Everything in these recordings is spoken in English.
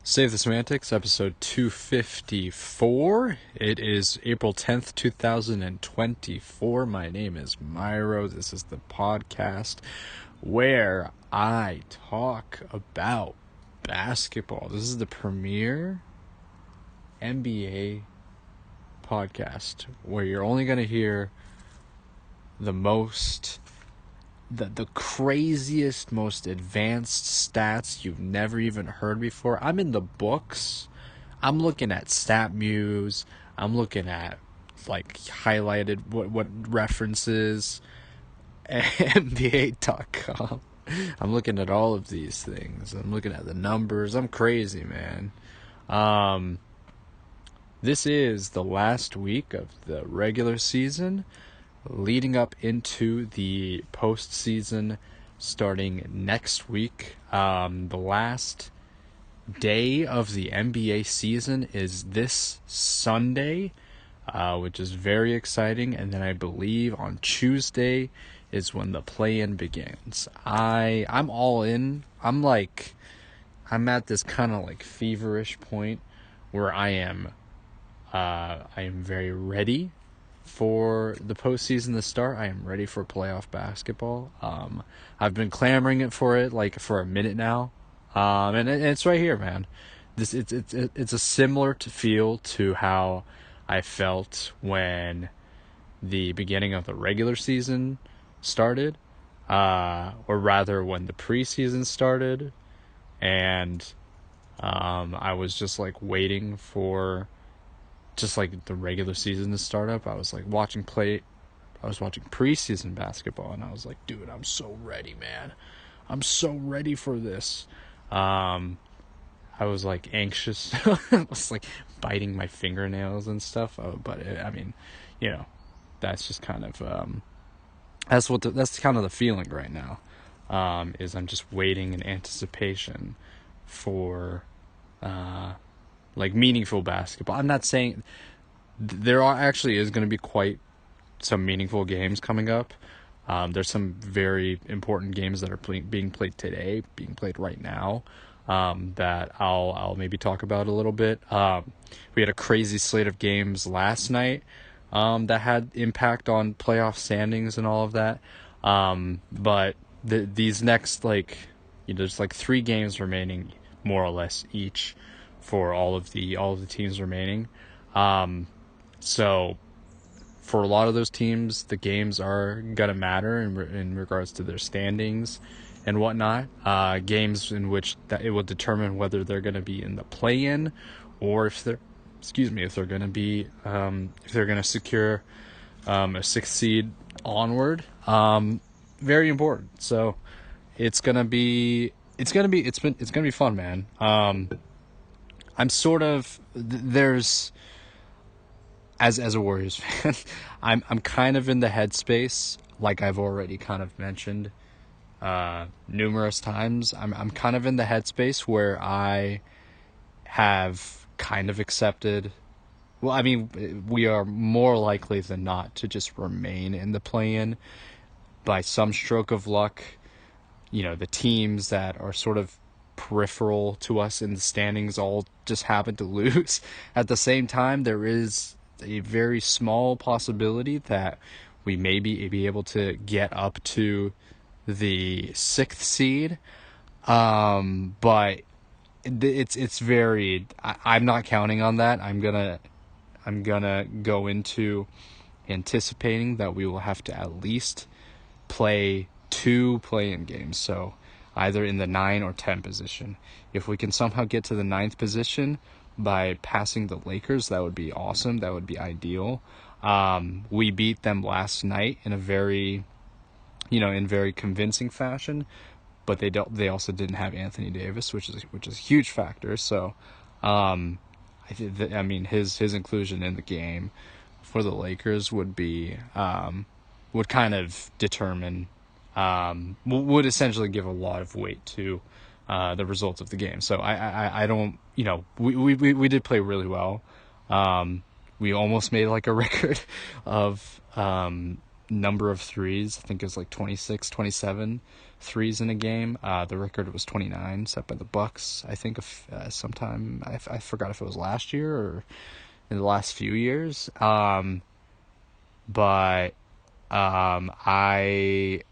Save the Semantics, episode 254. It is April 10th, 2024. My name is Myro. This is the podcast where I talk about basketball. This is the premier NBA podcast where you're only going to hear the craziest, most advanced stats you've never even heard before. I'm in the books. I'm looking at StatMuse. I'm looking at highlighted what references, NBA.com. I'm looking at all of these things. I'm looking at the numbers. I'm crazy, man. This is the last week of the regular season, leading up into the postseason starting next week. The last day of the NBA season is this Sunday, which is very exciting. And then I believe on Tuesday is when the play-in begins. I'm all in. I'm at this kind of feverish point where I am very ready for the postseason to start. I am ready for playoff basketball. I've been clamoring for it for a minute now, and it's right here, man. It's a similar feel to how I felt when the beginning of the regular season started, or rather when the preseason started, and I was just waiting for the regular season to start up. I was watching preseason basketball, and I was like, dude, I'm so ready, man. I'm so ready for this. I was anxious. I was biting my fingernails and stuff. But that's just kind of that's kind of the feeling right now. Is I'm just waiting in anticipation for meaningful basketball. I'm not saying there actually is going to be quite some meaningful games coming up. There's some very important games that are being played today, being played right now, that I'll maybe talk about a little bit. We had a crazy slate of games last night that had impact on playoff standings and all of that. But these next there's 3 games remaining, more or less, each for all of the teams remaining. So for a lot of those teams, the games are gonna matter in regards to their standings and whatnot. Games in which that it will determine whether they're gonna be in the play-in, or if they're gonna be if they're gonna secure a 6th seed onward. Very important. So it's gonna be fun, man. I'm sort of there's as a Warriors fan, I'm kind of in the headspace, like I've already kind of mentioned numerous times. I'm kind of in the headspace where I have kind of accepted. Well, I mean, we are more likely than not to just remain in the play-in by some stroke of luck. The teams that are sort of peripheral to us in the standings all just happen to lose. At the same time, there is a very small possibility that we may be able to get up to the 6th seed. But it's very. I'm not counting on that. I'm gonna go into anticipating that we will have to at least play 2 play-in games. So either in the 9 or 10 position. If we can somehow get to the 9th position by passing the Lakers, that would be awesome. That would be ideal. We beat them last night in a very convincing fashion, but they also didn't have Anthony Davis, which is a huge factor. So, his inclusion in the game for the Lakers would kind of determine. Would essentially give a lot of weight to the results of the game. So I don't, we did play really well. We almost made a record of number of threes. I think it was 26, 27 threes in a game. The record was 29, set by the Bucks. I think sometime I forgot if it was last year or in the last few years. But I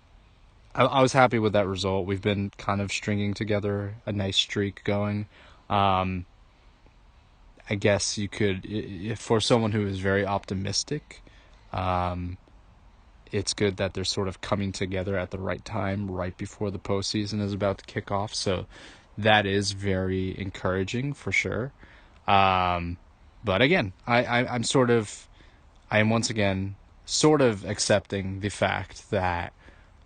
was happy with that result. We've been kind of stringing together a nice streak going. Um, I guess you could, if for someone who is very optimistic, um, it's good that they're sort of coming together at the right time, right before the postseason is about to kick off. So that is very encouraging for sure. Um, but again, I am once again sort of accepting the fact that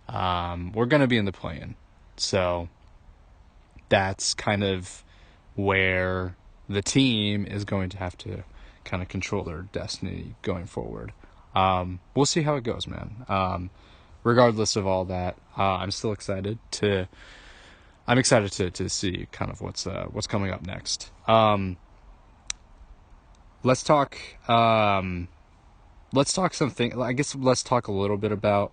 we're going to be in the play-in. So that's kind of where the team is going to have to kind of control their destiny going forward. We'll see how it goes, man. Regardless of all that, I'm excited to see kind of what's coming up next. Let's talk. Let's talk something. I guess let's talk a little bit about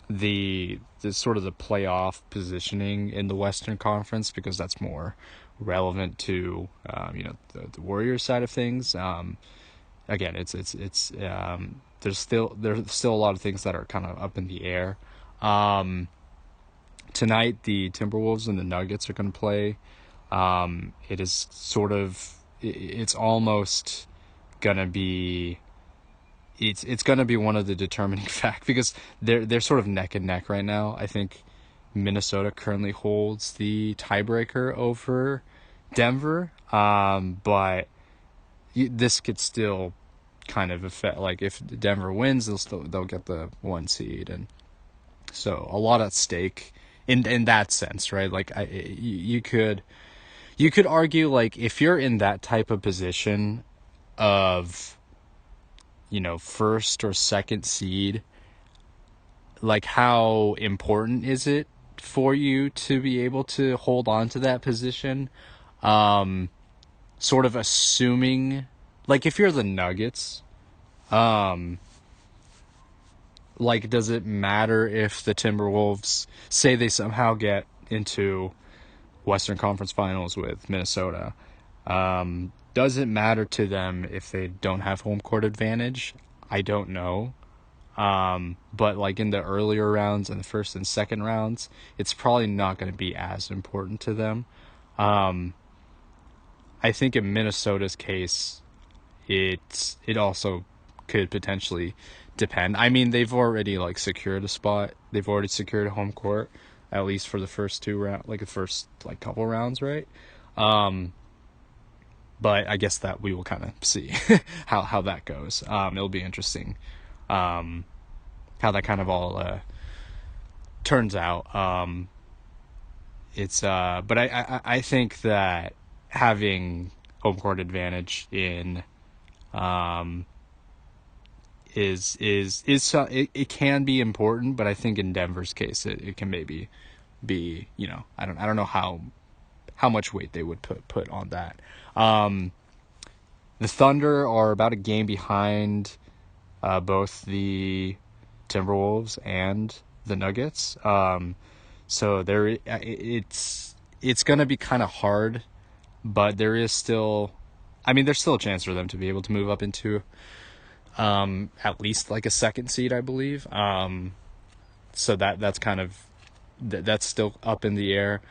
the sort of the playoff positioning in the Western Conference, because that's more relevant to the Warriors side of things. Again, there's still a lot of things that are kind of up in the air. Tonight the Timberwolves and the Nuggets are going to play. It is sort of it's almost gonna be it's going to be one of the determining facts, because they're sort of neck and neck right now. I think Minnesota currently holds the tiebreaker over Denver, but this could still kind of affect. Like if Denver wins, they'll get the 1 seed, and so a lot at stake in that sense, right? Like you could argue, like if you're in that type of position of first or second seed, like how important is it for you to be able to hold on to that position? Sort of assuming, like if you're the Nuggets, like does it matter if the Timberwolves say they somehow get into Western Conference Finals with Minnesota? Does it matter to them if they don't have home court advantage? I don't know. But like in the earlier rounds and the first and second rounds, it's probably not going to be as important to them. I think in Minnesota's case, it also could potentially depend. I mean, they've already like secured a spot. They've already secured a home court, at least for the first two round, like the first like couple rounds, right? But I guess that we will kind of see how that goes. It'll be interesting how that kind of all turns out. But I think that having home court advantage in it can be important, but I think in Denver's case it can maybe be, I don't know how much weight they would put on that. The Thunder are about a game behind both the Timberwolves and the Nuggets. So it's going to be kind of hard, but there's still a chance for them to be able to move up into at least like a second seed, I believe. So that's kind of that's still up in the air.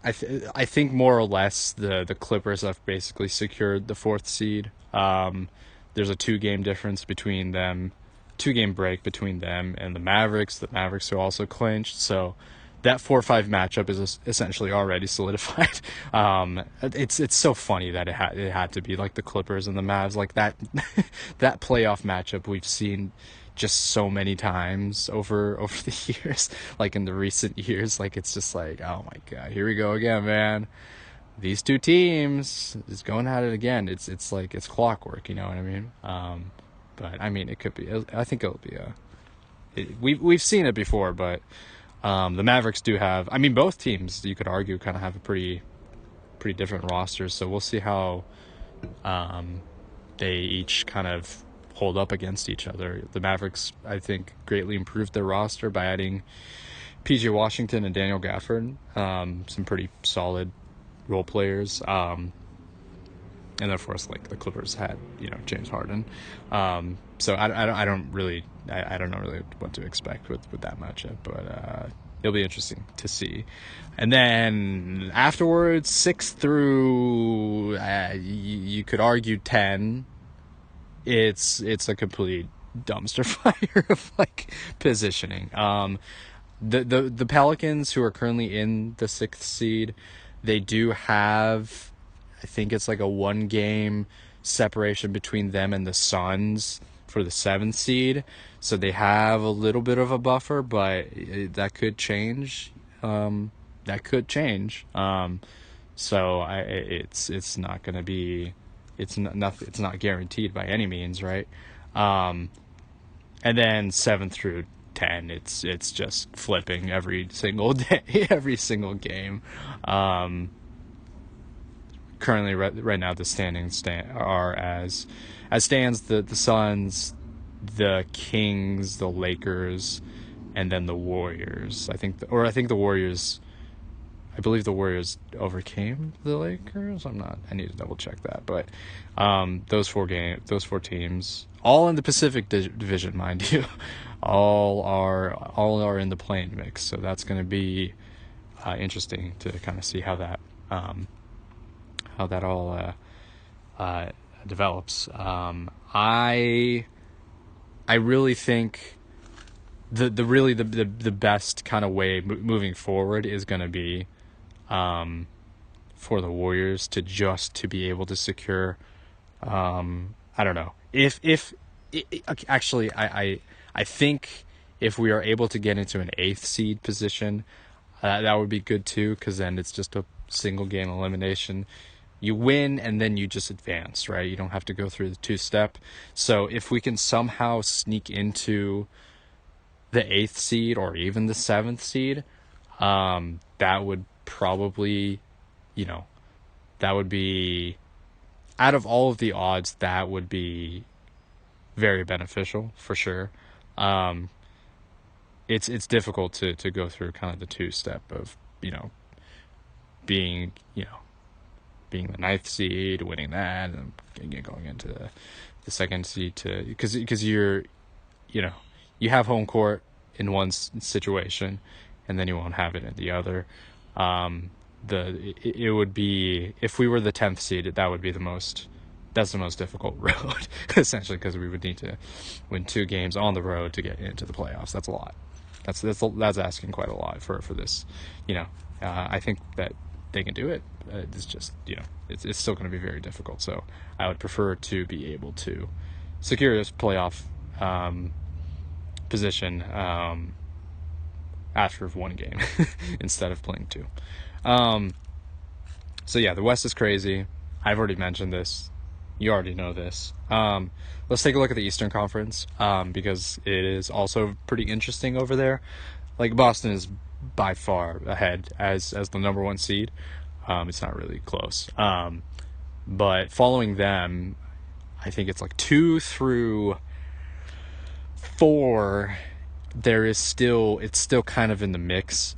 I think more or less the Clippers have basically secured the 4th seed. There's a 2-game difference between them, 2-game break between them and the Mavericks. The Mavericks are also clinched, so that 4-5 matchup is essentially already solidified. It's so funny that it had to be like the Clippers and the Mavs, like that that playoff matchup we've seen just so many times over the years, like in the recent years. Like it's just like, oh my god, here we go again, man. These two teams is going at it again. It's like it's clockwork, you know what I mean? But I mean, it could be. I think it'll be we've seen it before, but the Mavericks do have. I mean, both teams, you could argue, kind of have a pretty different rosters. So we'll see how they each kind of hold up against each other. The Mavericks, I think, greatly improved their roster by adding PJ Washington and Daniel Gafford, some pretty solid role players. And of course, like the Clippers had, James Harden. So I don't really know really what to expect with that matchup, but it'll be interesting to see. And then afterwards, 6 through you could argue 10. It's a complete dumpster fire of like positioning. The Pelicans, who are currently in the 6th seed, they do have, I think it's like a 1-game separation between them and the Suns for the 7th seed. So they have a little bit of a buffer, but that could change. So it's not going to be, it's not guaranteed by any means, right? And then 7 through 10, it's just flipping every single day, every single game. Currently, right now, the standings are as stands the Suns, the Kings, the Lakers, and then the Warriors. I think the Warriors. I believe the Warriors overcame the Lakers. I need to double check that. But those four teams, all in the Pacific Division, mind you, all are in the play-in mix. So that's going to be interesting to kind of see how that all develops. I really think the best kind of way moving forward is going to be for the Warriors to be able to secure. I don't know if actually I think if we are able to get into an 8th seed position, that would be good too, because then it's just a single game elimination. You win and then you just advance, right? You don't have to go through the 2-step. So if we can somehow sneak into the 8th seed or even the 7th seed, that would probably, that would be, out of all of the odds, that would be very beneficial for sure. It's difficult to go through kind of the 2-step of, being the 9th seed, winning that, and going into the 2nd seed because you have home court in one situation, and then you won't have it in the other. It would be, if we were the 10th seed, that's the most difficult road, essentially, because we would need to win 2 games on the road to get into the playoffs. That's a lot. That's asking quite a lot for this. I think that they can do it. It's just, it's still going to be very difficult. So I would prefer to be able to secure this playoff position after 1 game instead of playing 2. So yeah, the West is crazy. I've already mentioned this. You already know this. Let's take a look at the Eastern Conference, because it is also pretty interesting over there. Like, Boston is by far ahead as the number 1 seed. It's not really close. But following them, I think it's like 2 through 4. It's still kind of in the mix.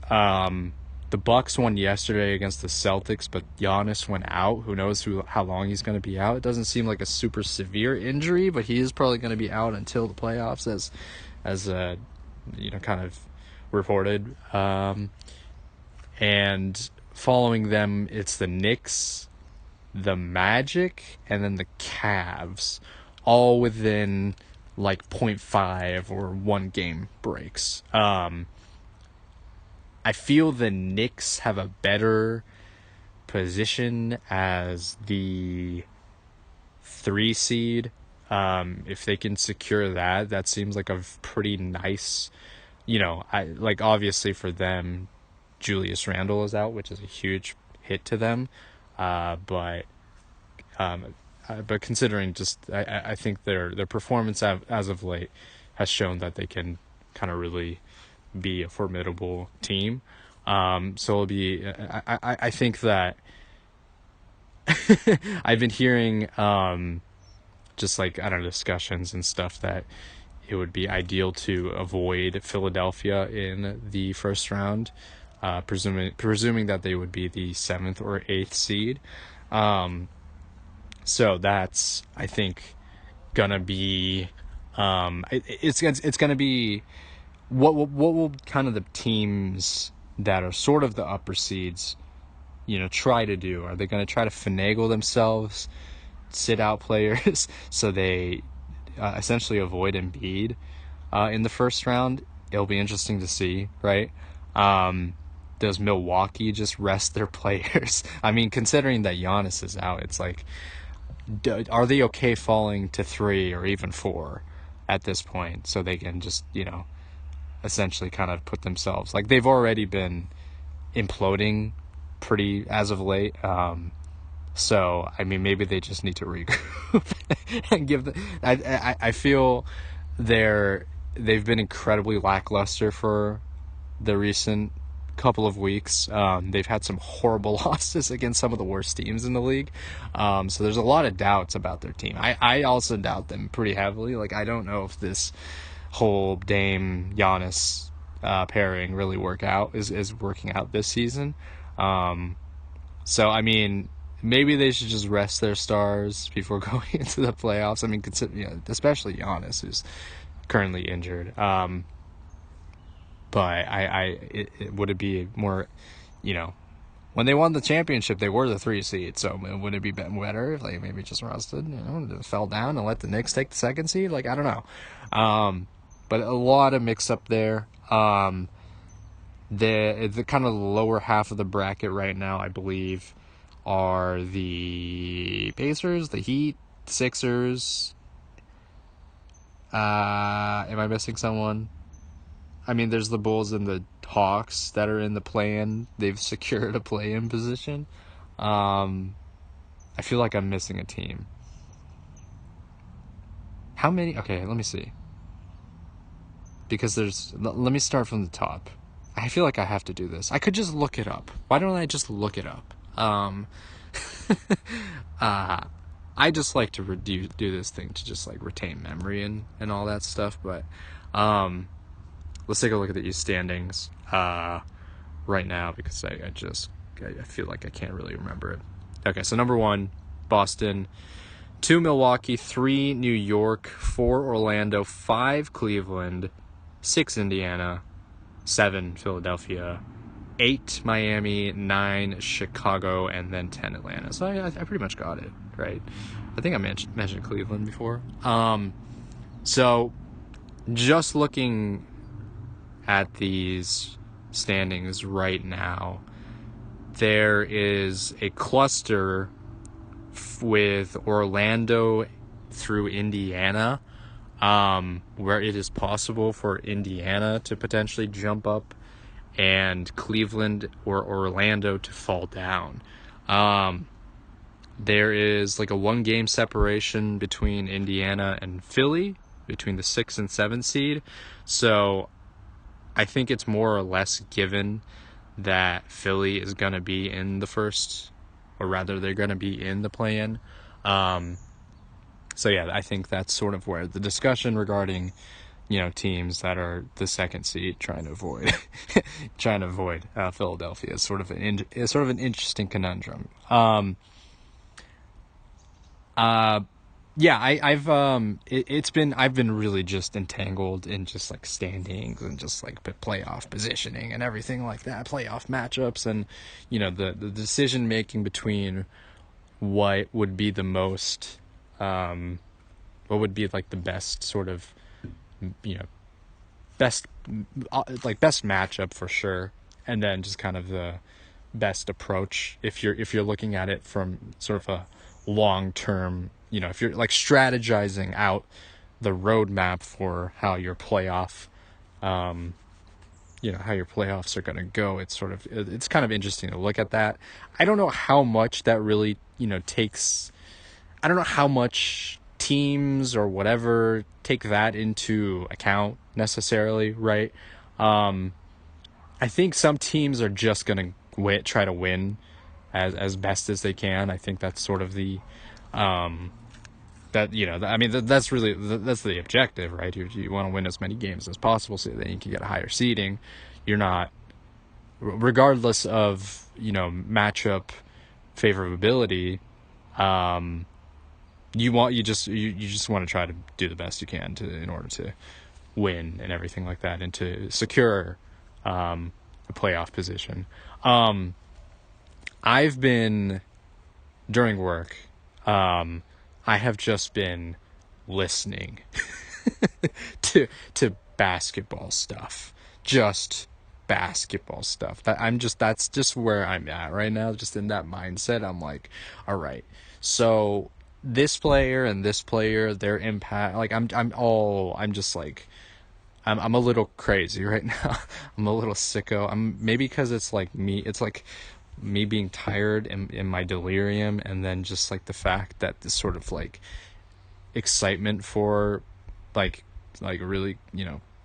The Bucks won yesterday against the Celtics, but Giannis went out. Who knows how long he's going to be out? It doesn't seem like a super severe injury, but he is probably going to be out until the playoffs, as kind of reported. And following them, it's the Knicks, the Magic, and then the Cavs, all within like 0.5 or 1 game breaks. I feel the Knicks have a better position as the 3 seed. If they can secure that seems like a pretty nice, obviously for them, Julius Randle is out, which is a huge hit to them. But considering I think their performance as of late has shown that they can kind of really be a formidable team. So it'll be, I think that I've been hearing just like, I don't know, discussions and stuff that it would be ideal to avoid Philadelphia in the first round, presuming that they would be the 7th or 8th seed. So that's, I think, gonna be it's gonna be what will kind of the teams that are sort of the upper seeds, try to do? Are they going to try to finagle themselves, sit out players so they essentially avoid Embiid in the first round? It'll be interesting to see, right? Does Milwaukee just rest their players? I mean, considering that Giannis is out, it's like, are they okay falling to 3 or even 4 at this point so they can just, essentially kind of put themselves, like, they've already been imploding pretty as of late. So I mean, maybe they just need to regroup and give the. I feel they've been incredibly lackluster for the recent couple of weeks. They've had some horrible losses against some of the worst teams in the league. So there's a lot of doubts about their team. I also doubt them pretty heavily. Like, I don't know if this whole Dame Giannis pairing really is working out this season. So I mean, maybe they should just rest their stars before going into the playoffs. I mean, especially Giannis, who's currently injured. But would it be more, when they won the championship, they were the 3 seed. So would it be better if they maybe just rested, fell down and let the Knicks take the 2nd seed? Like, I don't know. But a lot of mix up there. The kind of lower half of the bracket right now, I believe, are the Pacers, the Heat, the Sixers. Am I missing someone? I mean, there's the Bulls and the Hawks that are in the play-in. They've secured a play-in position. I feel like I'm missing a team. How many? Okay, let me see. Because let me start from the top. I feel like I have to do this. I could just look it up. Why don't I just look it up? I just like to do this thing to just like retain memory and all that stuff. But let's take a look at the East standings right now, because I feel like I can't really remember it. Okay, so number 1, Boston. 2, Milwaukee. 3, New York. 4, Orlando. 5, Cleveland. 6, Indiana. 7, Philadelphia. 8, Miami. 9, Chicago. And then 10, Atlanta. So I pretty much got it, right? I think I mentioned Cleveland before. So just looking at these standings right now, there is a cluster with Orlando through Indiana, where it is possible for Indiana to potentially jump up and Cleveland or Orlando to fall down. There is like a 1-game separation between Indiana and Philly, between the 6th and 7th seed. So I think it's more or less given that Philly is going to be in the first, or rather they're going to be in the play-in. So yeah, I think that's sort of where the discussion regarding, teams that are the 2nd seed trying to avoid Philadelphia is sort of an interesting conundrum. Yeah, I've been really just entangled in just like standings and just like playoff positioning and everything like that, playoff matchups, and the decision making between what would be the most, what would be like the best sort of, best matchup for sure, and then just kind of the best approach if you're looking at it from sort of a long term, if you're like strategizing out the roadmap for how your playoff, how your playoffs are going to go. It's kind of interesting to look at that. I don't know how much that really, takes, I don't know how much teams or whatever take that into account necessarily, right? I think some teams are just going to try to win as best as they can. I think that's sort of the that, I mean, that's really, that's the objective, right? You want to win as many games as possible so that you can get a higher seeding. You're not, regardless of, matchup favorability, you just want to try to do the best you can in order to win and everything like that, and to secure a playoff position. I've been, during work, I have just been listening to basketball stuff. Just basketball stuff. That's just where I'm at right now, just in that mindset. I'm like, all right. So this player and this player, their impact, like I'm just like, I'm a little crazy right now. I'm a little sicko. Maybe because it's like me being tired in my delirium, and then just like the fact that this sort of like excitement for like really,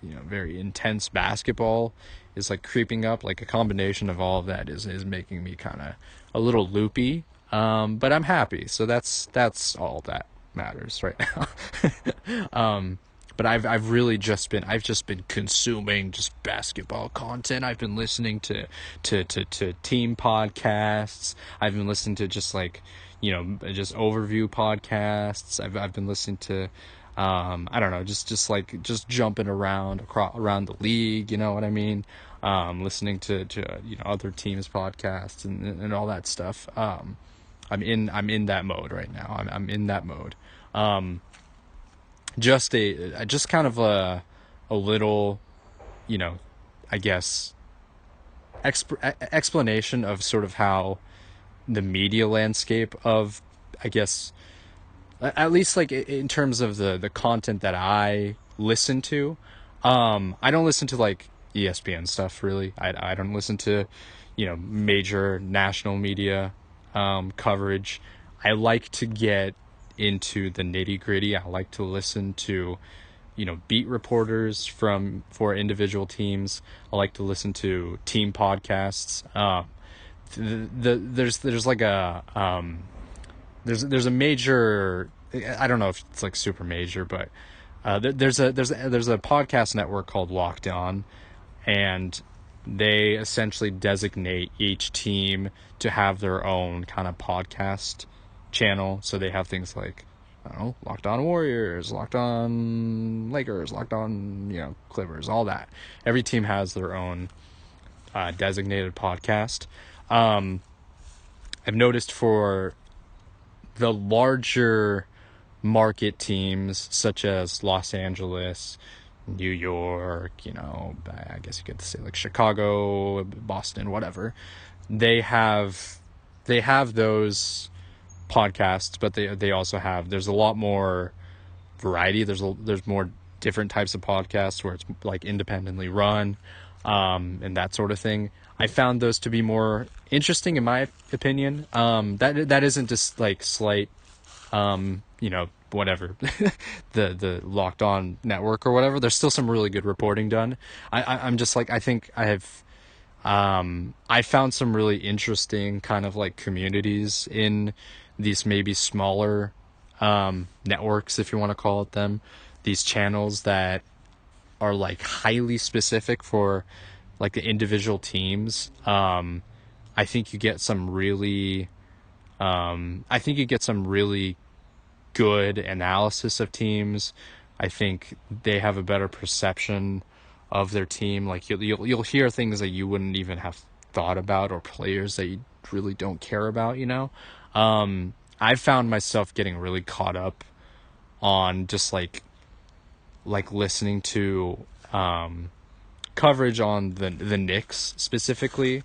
very intense basketball is like creeping up. Like a combination of all of that is making me kind of a little loopy. But I'm happy, so that's all that matters right now. But I've really just been consuming just basketball content. I've been listening to team podcasts. I've been listening to just like, just overview podcasts. I've been listening to, I don't know, just jumping around the league. You know what I mean? Listening to other teams' podcasts and all that stuff. I'm in that mode right now. I'm in that mode. Just kind of a little, I guess, explanation of sort of how the media landscape of, I guess, at least like in terms of the content that I listen to. I don't listen to like ESPN stuff really. I don't listen to, major national media coverage. I like to get into the nitty gritty. I like to listen to, beat reporters for individual teams. I like to listen to team podcasts. There's like a there's a major, I don't know if it's like super major, but there's a podcast network called Locked On, and they essentially designate each team to have their own kind of podcast channel. So they have things like, I don't know, Locked On Warriors, Locked On Lakers, Locked On, Clippers, all that. Every team has their own designated podcast. I've noticed for the larger market teams such as Los Angeles, New York, I guess you could say like Chicago, Boston, whatever, they have those podcasts, but they also have, there's a lot more variety. There's more different types of podcasts where it's like independently run, and that sort of thing. I found those to be more interesting in my opinion. That isn't just like slight, whatever, the Locked On network or whatever. There's still some really good reporting done. I'm just like, I think I found some really interesting kind of like communities in these maybe smaller networks, if you want to call it them, these channels that are like highly specific for like the individual teams. I think you get some really good analysis of teams. I think they have a better perception of their team. Like you'll hear things that you wouldn't even have thought about, or players that you really don't care about, I found myself getting really caught up on just like listening to coverage on the Knicks specifically,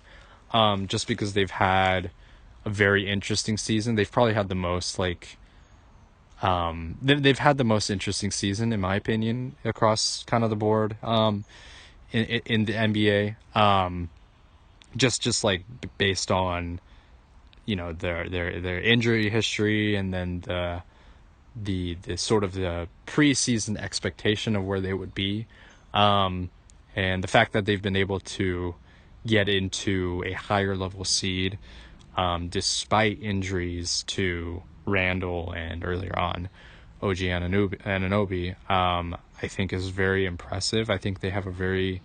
just because they've had a very interesting season. They've probably had the most they've had the most interesting season in my opinion across kind of the board in the NBA, just like based on their injury history, and then the sort of the preseason expectation of where they would be, and the fact that they've been able to get into a higher level seed despite injuries to Randall and earlier on OG Anunoby, I think is very impressive. I think they have a very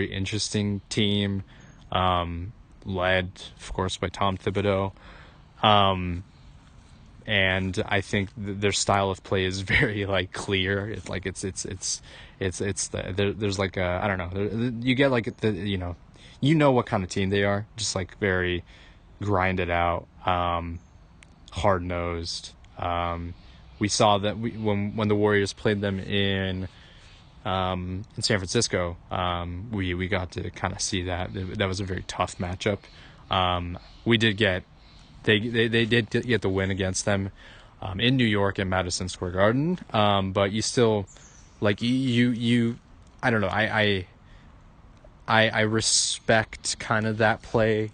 interesting team, led, of course, by Tom Thibodeau. And I think their style of play is very like clear. It's like there's like a, I don't know, you get like you know what kind of team they are, just like very grinded out, hard nosed. We saw that when the Warriors played them in San Francisco, we got to kind of see that was a very tough matchup. We did get they did get the win against them in New York at Madison Square Garden, but you still like you I don't know, I respect kind of that play.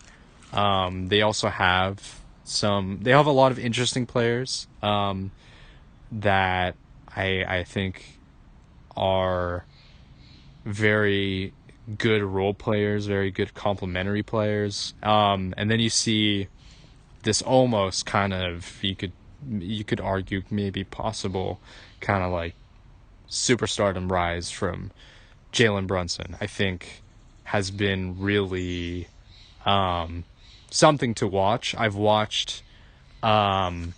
They also have they have a lot of interesting players that I think are very good role players, very good complementary players. And then you see this almost kind of, you could argue maybe possible kind of like superstardom rise from Jalen Brunson. I think has been really something to watch. I watched him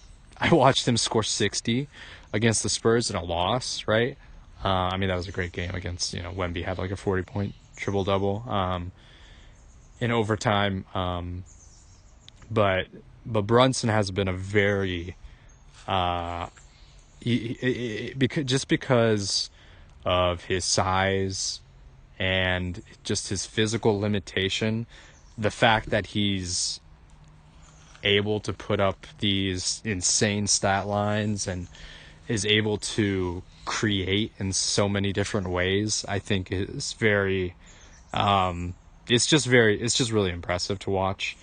score 60 against the Spurs in a loss, right? I mean, that was a great game against, Wemby had like a 40-point triple-double in overtime. But Brunson has been a very because of his size and just his physical limitation, the fact that he's able to put up these insane stat lines and is able to create in so many different ways, I think is very it's just really impressive to watch.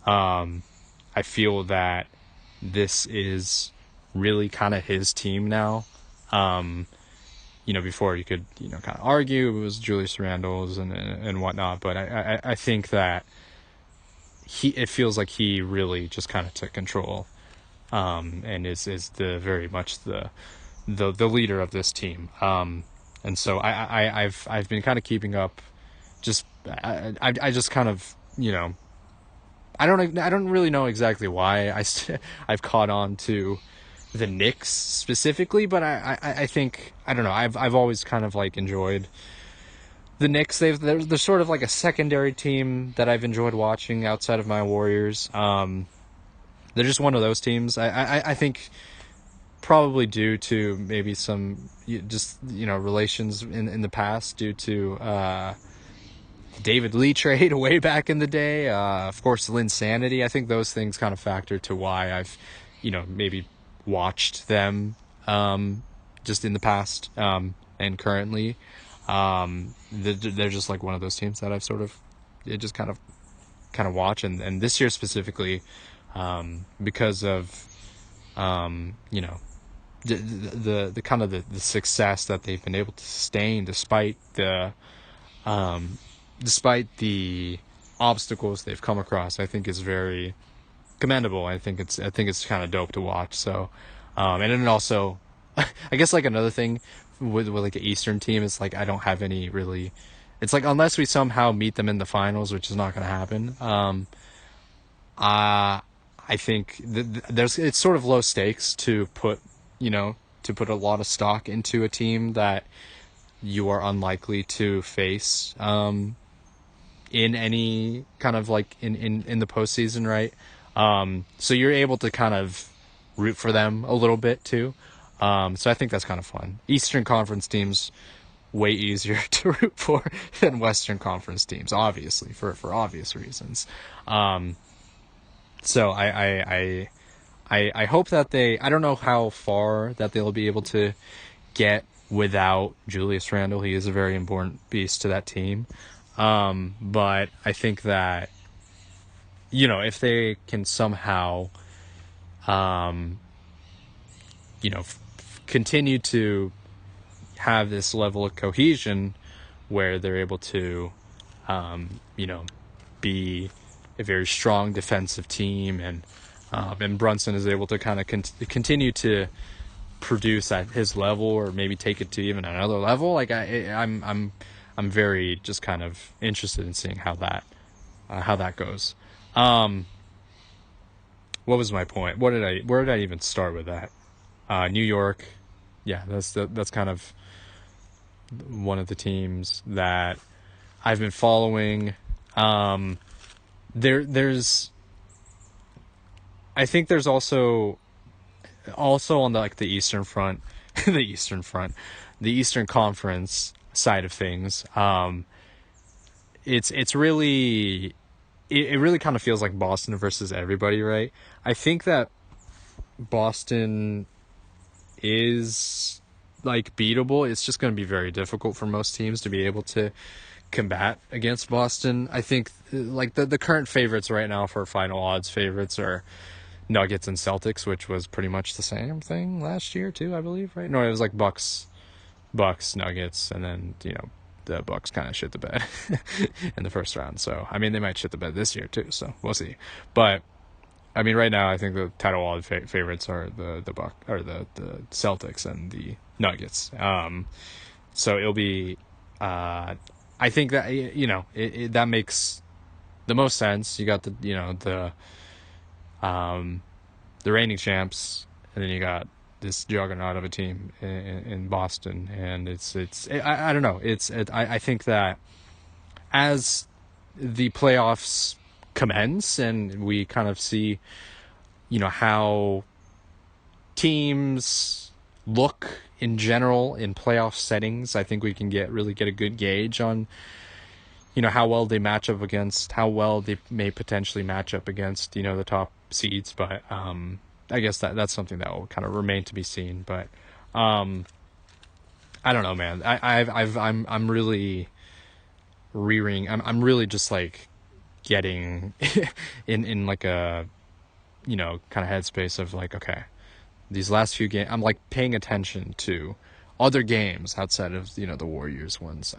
I feel that this is really kind of his team now. Before you could, kind of argue it was Julius Randle's and whatnot, but I think that it feels like he really just kind of took control, and is the very much the leader of this team. And so I've been kind of keeping up. I just kind of, I don't really know exactly why I've caught on to the Knicks specifically, but I think, I don't know, I've always kind of like enjoyed the Knicks. They're sort of like a secondary team that I've enjoyed watching outside of my Warriors. They're just one of those teams. I think probably due to maybe some relations in the past, due to David Lee trade way back in the day, of course Linsanity. I think those things kind of factor to why I've maybe watched them just in the past and currently. They're just like one of those teams that I've sort of just kind of watch, and this year specifically, because of the kind of the success that they've been able to sustain despite the obstacles they've come across, I think is very commendable. I think it's kind of dope to watch. So, and then also, I guess like another thing with like the Eastern team is like I don't have any really. It's like unless we somehow meet them in the finals, which is not going to happen. I think it's sort of low stakes to put a lot of stock into a team that you are unlikely to face in any kind of like in the postseason, right? So you're able to kind of root for them a little bit too. So I think that's kind of fun. Eastern Conference teams way easier to root for than Western Conference teams, obviously, for obvious reasons. So I hope that I don't know how far that they'll be able to get without Julius Randle. He is a very important piece to that team. But I think that, if they can somehow, continue to have this level of cohesion where they're able to, be a very strong defensive team and and Brunson is able to kind of continue to produce at his level, or maybe take it to even another level. Like I'm very just kind of interested in seeing how that goes. What was my point? Where did I even start with that? New York, yeah, that's kind of one of the teams that I've been following. There's I think there's also on the, like, the Eastern Front, the Eastern Conference side of things. It's really it really kind of feels like Boston versus everybody, right? I think that Boston is, like, beatable. It's just going to be very difficult for most teams to be able to combat against Boston. I think, like, the current favorites right now for final odds favorites are Nuggets and Celtics, which was pretty much the same thing last year too, I believe, right? No, it was like Bucks, Nuggets, and then, the Bucks kind of shit the bed in the first round. So I mean, they might shit the bed this year too. So we'll see. But I mean, right now I think the title odds favorites are the Celtics and the Nuggets. So it'll be. I think that that makes the most sense. You got the reigning champs, and then you got this juggernaut of a team in Boston, and I don't know. I think that as the playoffs commence and we kind of see, how teams look in general in playoff settings, I think we can really get a good gauge on, how well they match up against, how well they may potentially match up against, the top seeds. But I guess that's something that will kind of remain to be seen. But I don't know, man. I'm really rearing. I'm really just, like, getting in like a kind of headspace of, like, okay, these last few games, I'm, like, paying attention to other games outside of the Warriors ones.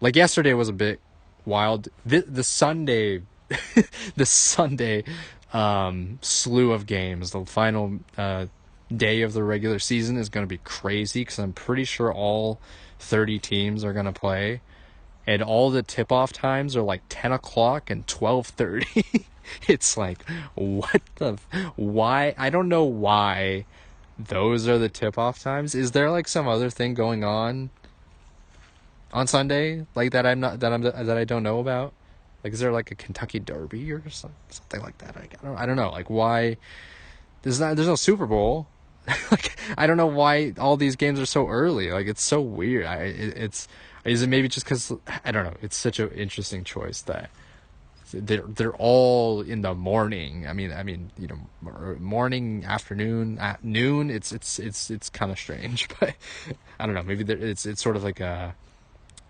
Like, yesterday was a bit wild. The Sunday, the Sunday slew of games, the final day of the regular season is going to be crazy, because I'm pretty sure all 30 teams are going to play, and all the tip-off times are like 10 o'clock and 12:30. It's like, why? I don't know why those are the tip-off times. Is there, like, some other thing going on Sunday, like, that I don't know about? Like, is there, like, a Kentucky Derby or something like that? I don't know. Like, why there's no Super Bowl? Like, I don't know why all these games are so early. Like, it's so weird. Is it maybe just because, I don't know? It's such an interesting choice that they're all in the morning. I mean, morning, afternoon, at noon. It's kind of strange, but I don't know. Maybe it's sort of like a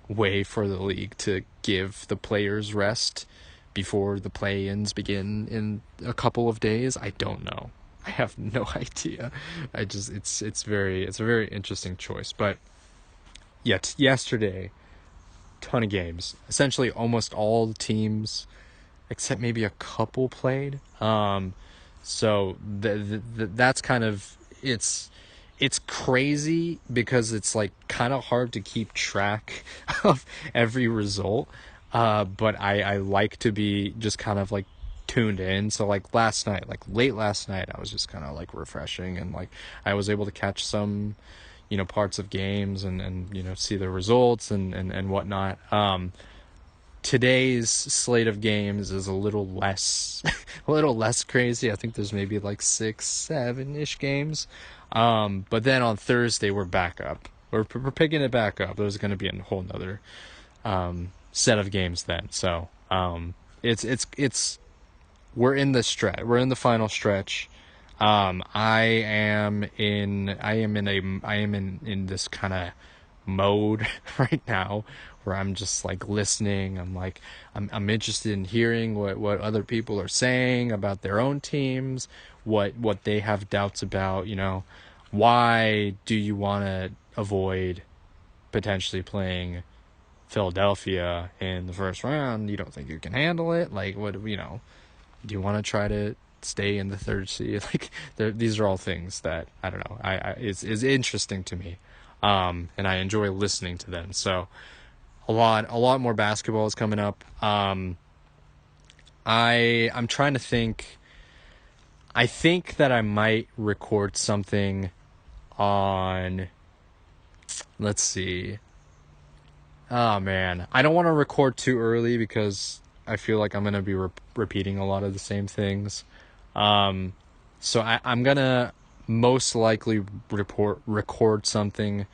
way for the league to give the players rest before the play-ins begin in a couple of days. I don't know. I have no idea. It's a very interesting choice. But yet yesterday, ton of games. Essentially almost all the teams except maybe a couple played. So that's kind of, it's crazy because it's, like, kind of hard to keep track of every result. But I like to be just kind of, like, tuned in. So, like, last night, like, late last night, I was just kind of, like, refreshing, and, like, I was able to catch some, parts of games, and see the results and whatnot. Today's slate of games is a little less crazy. I think there's maybe like 6-7 ish games. But then on Thursday we're back up. We're picking it back up. There's going to be a whole nother set of games then. So it's we're in the stretch. We're in the final stretch. I am in this kind of mode right now where I'm just, like, listening. I'm interested in hearing what other people are saying about their own teams, what they have doubts about. Why do you want to avoid potentially playing Philadelphia in the first round? You don't think you can handle it? Like, what, do you want to try to stay in the third seed. Like these are all things that I don't know. I is interesting to me, and I enjoy listening to them. So a lot more basketball is coming up. I'm trying to think. I think that I might record something on. Let's see. Oh man, I don't want to record too early because I feel like I'm gonna be repeating a lot of the same things. Um, so I'm gonna most likely record something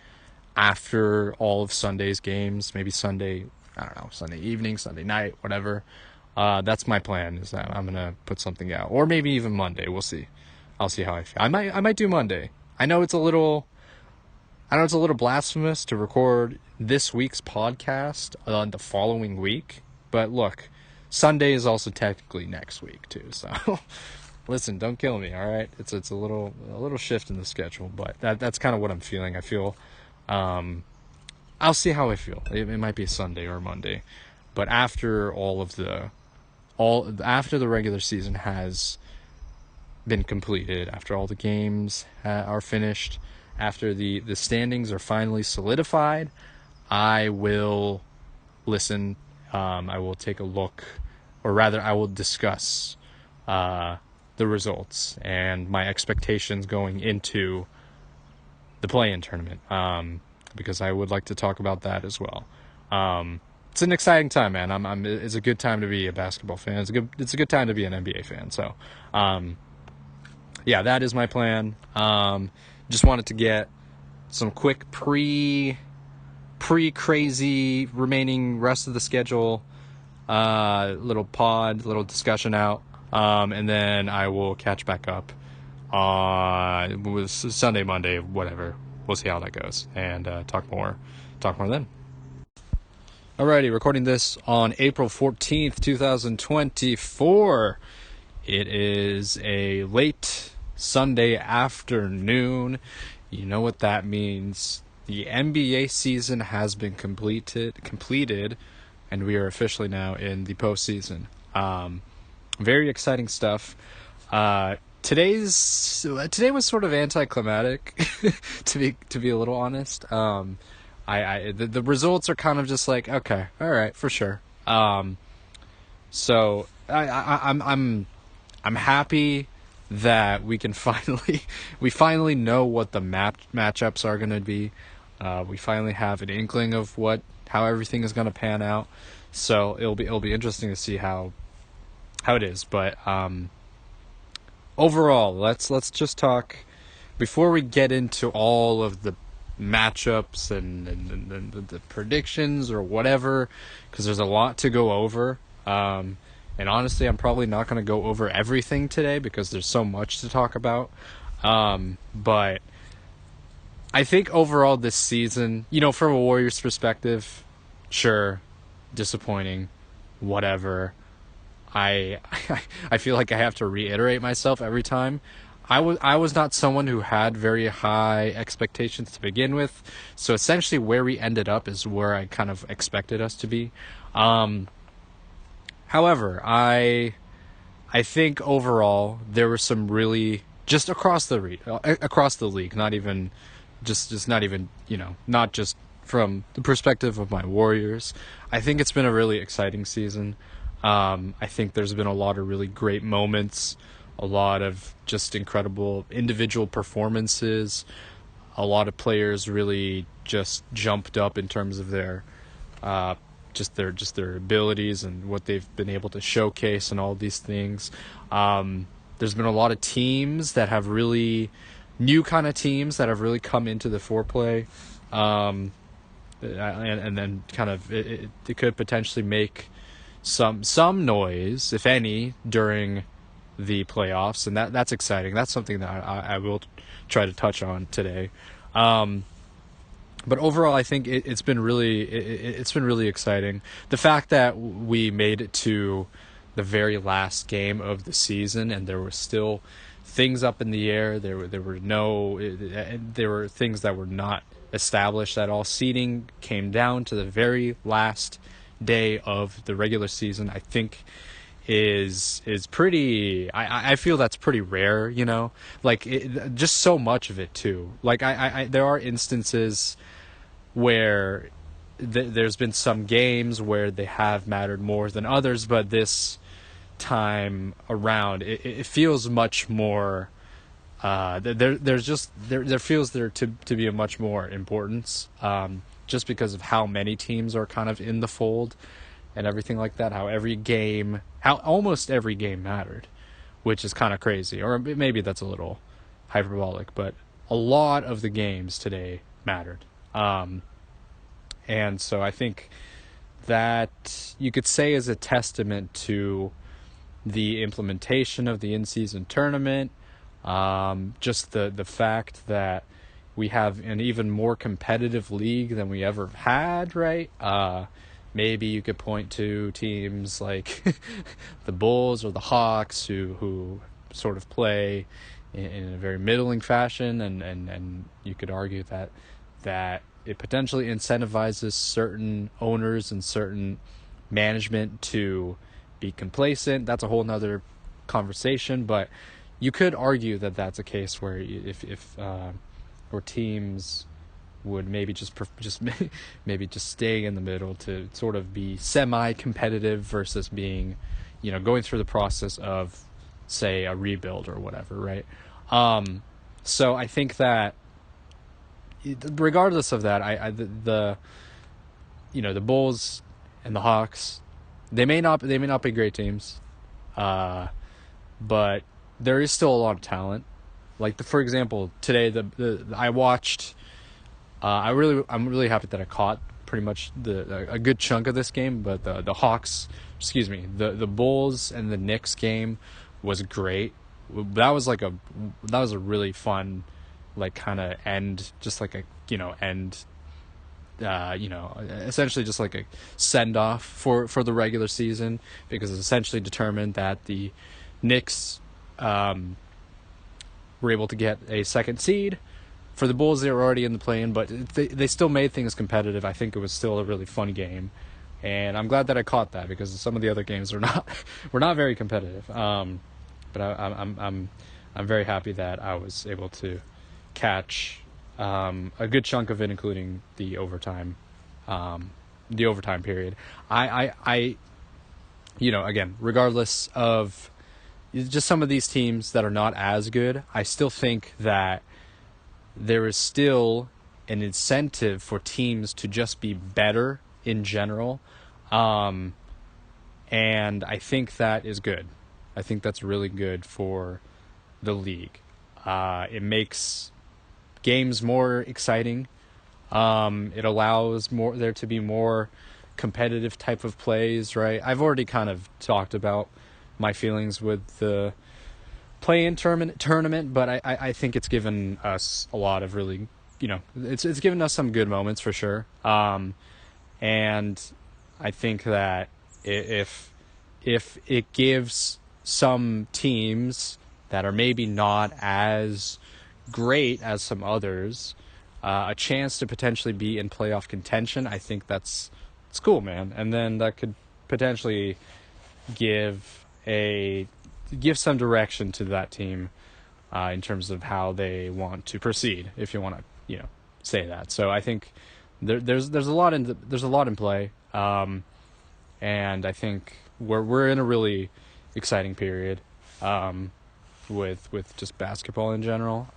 after all of Sunday's games, maybe Sunday, I don't know, Sunday evening, Sunday night, whatever. That's my plan. Is that I'm gonna put something out, or maybe even Monday. We'll see. I'll see how I feel. I might do Monday. I know it's a little. I know it's a little blasphemous to record this week's podcast on the following week, but look, Sunday is also technically next week too. So, listen, don't kill me, all right? It's a little shift in the schedule, but that's kind of what I'm feeling. I feel, I'll see how I feel. It might be Sunday or Monday, but after after the regular season has been completed, after all the games are finished, after the standings are finally solidified, I will listen. I will take a look, or rather, I will discuss the results and my expectations going into the play-in tournament, because I would like to talk about that as well. It's an exciting time, man. It's a good time to be a basketball fan. It's a good time to be an NBA fan. So, yeah, that is my plan. Just wanted to get some quick pre-crazy remaining rest of the schedule, little discussion out, and then I will catch back up with Sunday, Monday, whatever. We'll see how that goes, and talk more then. Alrighty, recording this on April 14th, 2024. It is a late Sunday afternoon. You know what that means. The NBA season has been completed, and we are officially now in the postseason. Very exciting stuff. Today was sort of anticlimactic, to be a little honest. The results are kind of just like, okay, all right, for sure. So I'm happy that we finally know what the matchups are going to be. We finally have an inkling of how everything is going to pan out. So it'll be interesting to see how it is. But overall, let's just talk before we get into all of the matchups and the predictions or whatever, because there's a lot to go over. And honestly, I'm probably not going to go over everything today because there's so much to talk about. But I think overall this season, from a Warriors perspective, sure, disappointing, whatever. I feel like I have to reiterate myself every time. I was not someone who had very high expectations to begin with. So essentially where we ended up is where I kind of expected us to be. However, I think overall there were some really, just across the league, not even not just from the perspective of my Warriors. I think it's been a really exciting season. I think there's been a lot of really great moments, a lot of just incredible individual performances. A lot of players really just jumped up in terms of their their abilities and what they've been able to showcase and all these things. There's been a lot of teams that have really new kind of teams that have really come into the foreplay, and then kind of it could potentially make some noise, if any, during the playoffs, and that's exciting. That's something that I will try to touch on today. But overall, I think it's been really exciting. The fact that we made it to the very last game of the season, and there were still things up in the air. There were things that were not established at all. Seeding came down to the very last day of the regular season. I think is pretty. I feel that's pretty rare, you know, like just so much of it too. Like I there are instances where there's been some games where they have mattered more than others, but this time around it feels much more there feels there to be a much more importance, just because of how many teams are kind of in the fold and everything like that, how almost every game mattered, which is kind of crazy, or maybe that's a little hyperbolic, but a lot of the games today mattered. And so I think that you could say is a testament to the implementation of the in-season tournament, just the fact that we have an even more competitive league than we ever had, right? Maybe you could point to teams like the Bulls or the Hawks who sort of play in a very middling fashion, and you could argue that it potentially incentivizes certain owners and certain management to be complacent. That's a whole nother conversation, but you could argue that that's a case where if or teams would maybe just maybe just stay in the middle to sort of be semi-competitive versus being, you know, going through the process of, say, a rebuild or whatever, right? So I think that regardless of that, the you know, the Bulls and the Hawks, they may not be great teams, but there is still a lot of talent. Like for example, today I watched. I'm really happy that I caught pretty much a good chunk of this game. But the Hawks, excuse me, the Bulls and the Knicks game was great. That was a really fun, like, kind of end, just like a, you know, end. You know, essentially just like a send off for the regular season, because it essentially determined that the Knicks were able to get a second seed. For the Bulls, they were already in the play-in, but they still made things competitive. I think it was still a really fun game, and I'm glad that I caught that, because some of the other games were not very competitive. But I'm very happy that I was able to catch a good chunk of it, including the overtime period. I you know, again, regardless of just some of these teams that are not as good, I still think that there is still an incentive for teams to just be better in general. And I think that is good. I think that's really good for the league. It makes games more exciting. It allows there to be more competitive type of plays, right? I've already kind of talked about my feelings with the play-in tournament, but I think it's given us a lot of really, you know, it's given us some good moments for sure. And I think that if it gives some teams that are maybe not as great as some others a chance to potentially be in playoff contention, I think it's cool, man. And then that could potentially give some direction to that team in terms of how they want to proceed, if you want to, you know, say that. So I think there's a lot in play, and I think we're in a really exciting period with just basketball in general.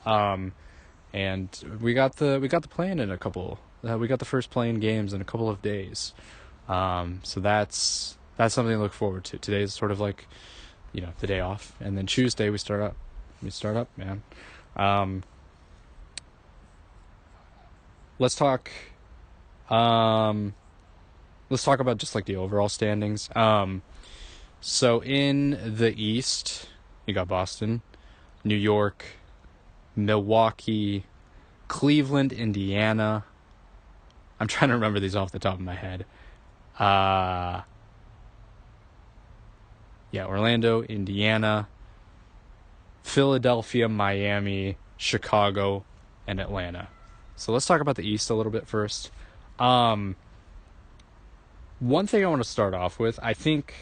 And we got the play-in in a couple. We got the first play-in games in a couple of days. So that's something to look forward to. Today's sort of like, you know, the day off, and then Tuesday we start up, man. Let's talk about just like the overall standings. So in the East, you got Boston, New York, Milwaukee, Cleveland, Indiana. I'm trying to remember these off the top of my head. Yeah, Orlando, Indiana, Philadelphia, Miami, Chicago, and Atlanta. So let's talk about the East a little bit first. One thing I want to start off with, I think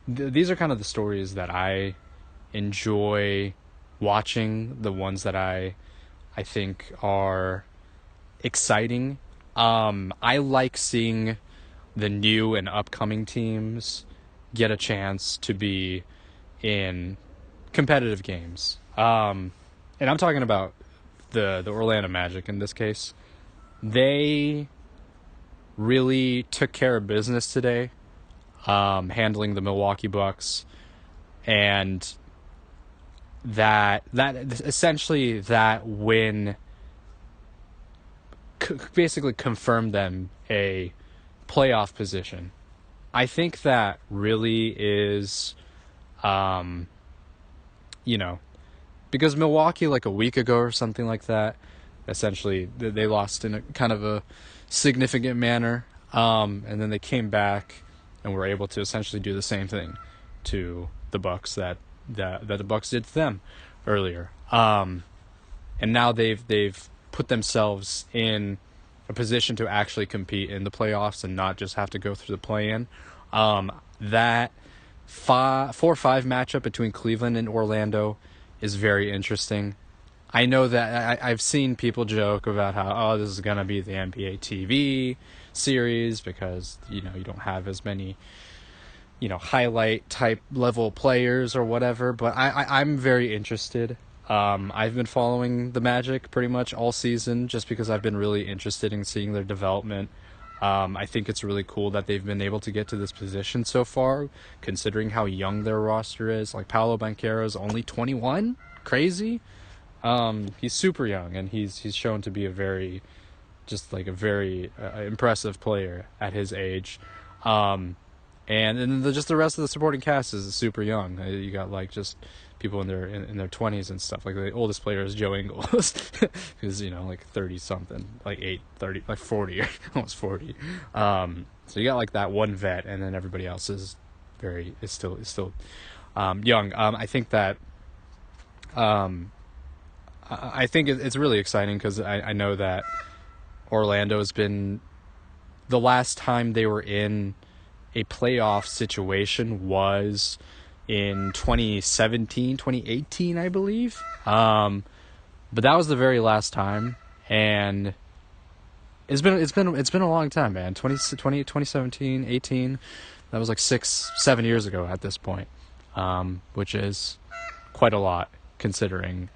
these are kind of the stories that I enjoy watching, the ones that I think are exciting. I like seeing the new and upcoming teams get a chance to be in competitive games. And I'm talking about the Orlando Magic in this case. They really took care of business today, handling the Milwaukee Bucks, and that essentially that win basically confirmed them a playoff position. I think that really is, you know, because Milwaukee, like a week ago or something like that, essentially they lost in a kind of a significant manner, and then they came back and were able to essentially do the same thing to the Bucks that the Bucks did to them earlier. And now they've put themselves in a position to actually compete in the playoffs and not just have to go through the play-in. That 4-5 matchup between Cleveland and Orlando is very interesting. I know that I've seen people joke about how, this is going to be the NBA TV series because, you don't have as many, highlight type level players or whatever, but I'm very interested. I've been following the Magic pretty much all season just because I've been really interested in seeing their development. I think it's really cool that they've been able to get to this position so far, considering how young their roster is. Like, Paolo Banchero is only 21. Crazy. He's super young, and he's shown to be a very impressive player at his age. And then just the rest of the supporting cast is super young. You got just people in their 20s and stuff. Like, the oldest player is Joe Ingles, who's 30 something, 30, 40, almost 40. So you got that one vet, and then everybody else is still young. I think that I think it's really exciting because I know that Orlando has been, the last time they were in a playoff situation was in 2017, 2018, I believe. But that was the very last time, and it's been a long time, man. 2017, 18, that was 6-7 years ago at this point, which is quite a lot considering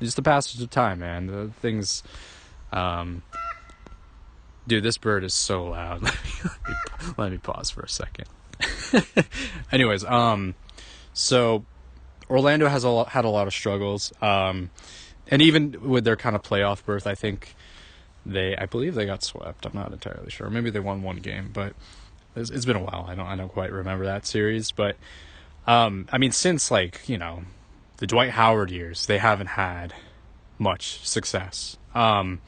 just the passage of time, man. The things, dude, this bird is so loud. Let me pause for a second. Anyways, so Orlando has had a lot of struggles, and even with their kind of playoff berth, I think I believe they got swept. I'm not entirely sure. Maybe they won one game, but it's been a while. I don't quite remember that series, but since the Dwight Howard years, they haven't had much success. And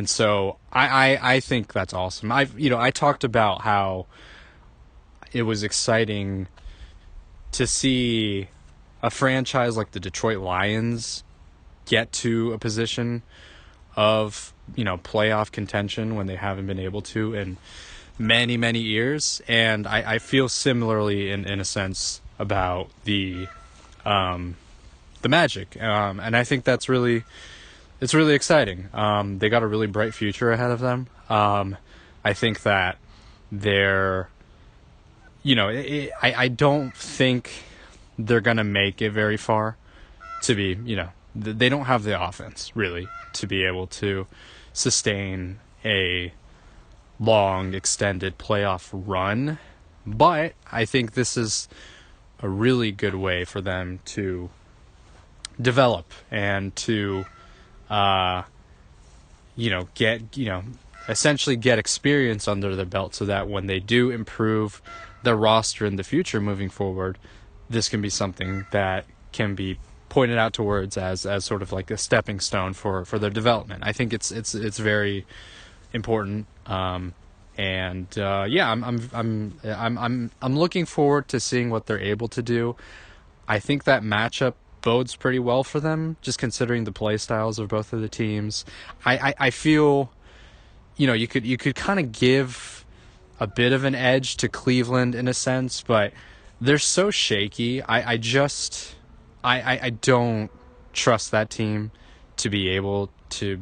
so I think that's awesome. I talked about how it was exciting to see a franchise like the Detroit Lions get to a position of, playoff contention when they haven't been able to in many, many years. And I feel similarly in a sense about the Magic. And I think it's really exciting. They got a really bright future ahead of them. I think that they're, I don't think they're going to make it very far to be, they don't have the offense really to be able to sustain a long extended playoff run. But I think this is a really good way for them to develop and to, essentially get experience under their belt so that when they do improve their roster in the future moving forward, this can be something that can be pointed out towards as sort of like a stepping stone for their development. I think it's very important. I'm looking forward to seeing what they're able to do. I think that matchup bodes pretty well for them, just considering the play styles of both of the teams. I feel, you could kind of give a bit of an edge to Cleveland in a sense, but they're so shaky. I don't trust that team to be able to,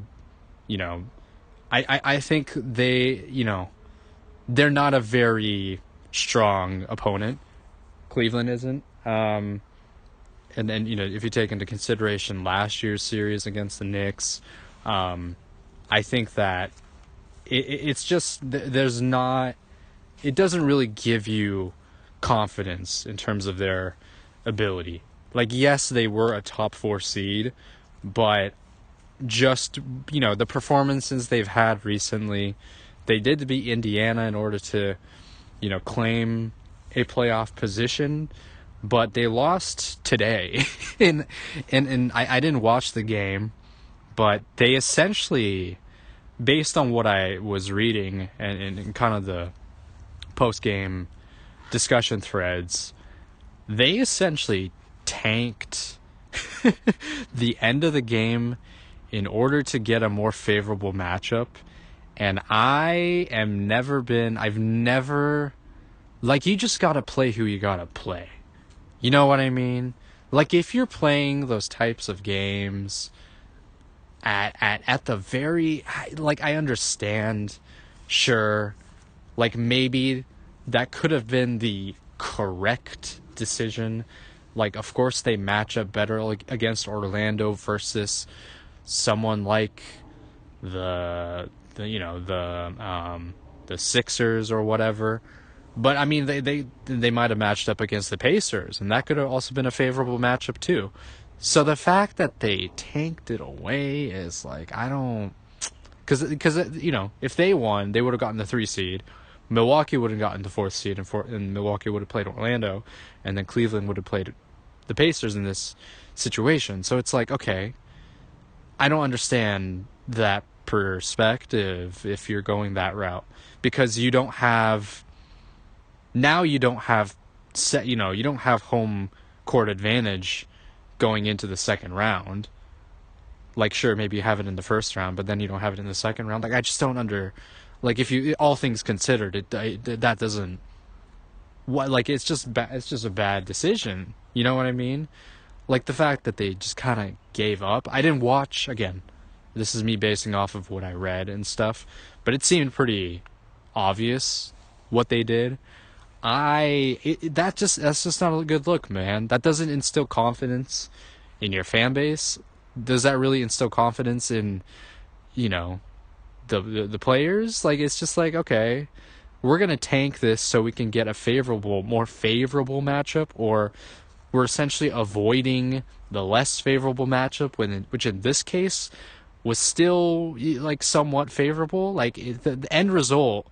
you know, I think they're not a very strong opponent. Cleveland isn't. And then, if you take into consideration last year's series against the Knicks, I think that it's just, there's not, it doesn't really give you confidence in terms of their ability. Like, yes, they were a top 4 seed, but just, the performances they've had recently, they did beat Indiana in order to, claim a playoff position, but they lost today. and I didn't watch the game, but they essentially, based on what I was reading and kind of the post-game discussion threads, they essentially tanked the end of the game in order to get a more favorable matchup. And I've never, like, you just gotta play who you gotta play. You know what I mean? Like, if you're playing those types of games at the very, like, I understand, sure, like, maybe that could have been the correct decision. Like, of course they match up better, like, against Orlando versus someone like the Sixers or whatever. But I mean, they might have matched up against the Pacers, and that could have also been a favorable matchup too. So the fact that they tanked it away is like, I don't, because if they won, they would have gotten the 3 seed. Milwaukee would have gotten the 4th seed, and Milwaukee would have played Orlando, and then Cleveland would have played the Pacers in this situation. So it's like, okay, I don't understand that perspective if you're going that route, because you don't have home court advantage going into the second round. Like, sure, maybe you have it in the first round, but then you don't have it in the second round. Like, I just don't like, if you, all things considered, that doesn't, it's just a bad decision. You know what I mean? Like, the fact that they just kind of gave up. I didn't watch, again, this is me basing off of what I read and stuff, but it seemed pretty obvious what they did. That's just not a good look, man. That doesn't instill confidence in your fan base. Does that really instill confidence in, the players? Like, it's just like, okay, we're gonna tank this so we can get a more favorable matchup, or we're essentially avoiding the less favorable matchup, which in this case was still, like, somewhat favorable. Like, the end result,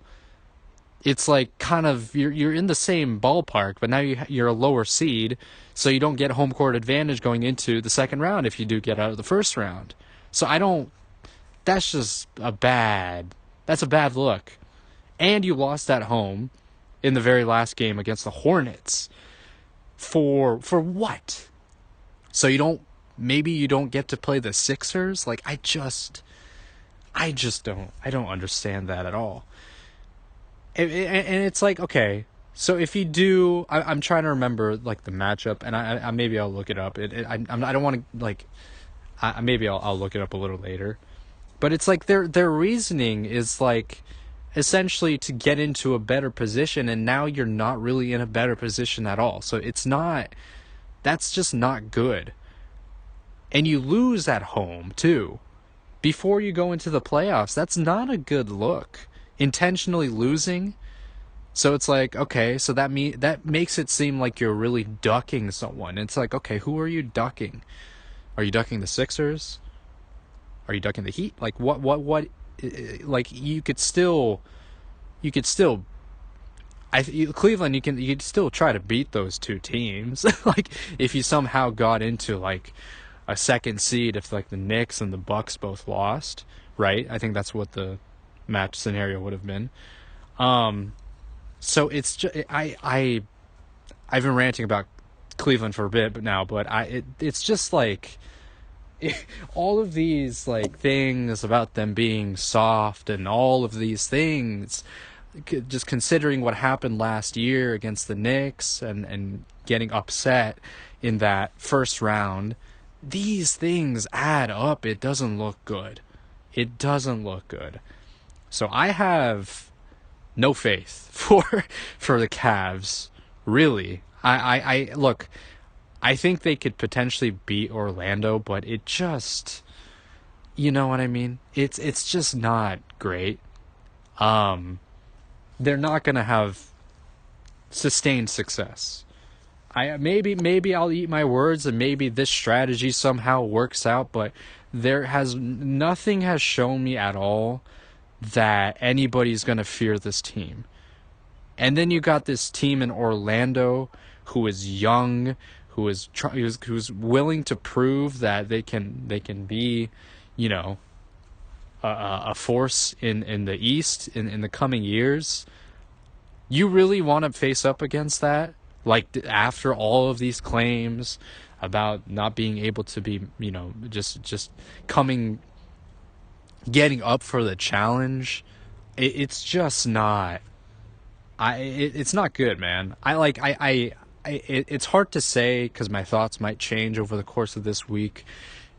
it's like, kind of, you're in the same ballpark, but now you're a lower seed, so you don't get home court advantage going into the second round if you do get out of the first round. So that's a bad look. And you lost at home in the very last game against the Hornets. For what? So maybe you don't get to play the Sixers? Like, I don't understand that at all. And it's like, okay, so if you do, I'm trying to remember, like, the matchup, and I maybe I'll look it up. I don't want to, like, maybe I'll look it up a little later. But it's like their reasoning is, like, essentially to get into a better position, and now you're not really in a better position at all. So that's just not good. And you lose at home too before you go into the playoffs. That's not a good look. Intentionally losing. So it's like, okay, so that makes it seem like you're really ducking someone. It's like, okay, who are you ducking? Are you ducking the Sixers? Are you ducking the Heat? Like, what like, you could still Cleveland, you could still try to beat those two teams. Like, if you somehow got into, like, a second seed, if, like, the Knicks and the Bucks both lost, right? I think that's what the match scenario would have been. So it's just, I've been ranting about Cleveland for a bit now, but it's just like, all of these, like, things about them being soft and all of these things, just considering what happened last year against the Knicks and getting upset in that first round, these things add up. It doesn't look good. It doesn't look good. So I have no faith for the Cavs. Really, I look. I think they could potentially beat Orlando, but it just, you know what I mean? It's just not great. They're not gonna have sustained success. Maybe I'll eat my words and maybe this strategy somehow works out, but nothing has shown me at all that anybody's gonna fear this team. And then you got this team in Orlando who is young, who's willing to prove that they can be, you know, a force in the East in the coming years. You really want to face up against that? Like, after all of these claims about not being able to be, you know, just getting up for the challenge, it's just not. It's not good, man. It's hard to say because my thoughts might change over the course of this week,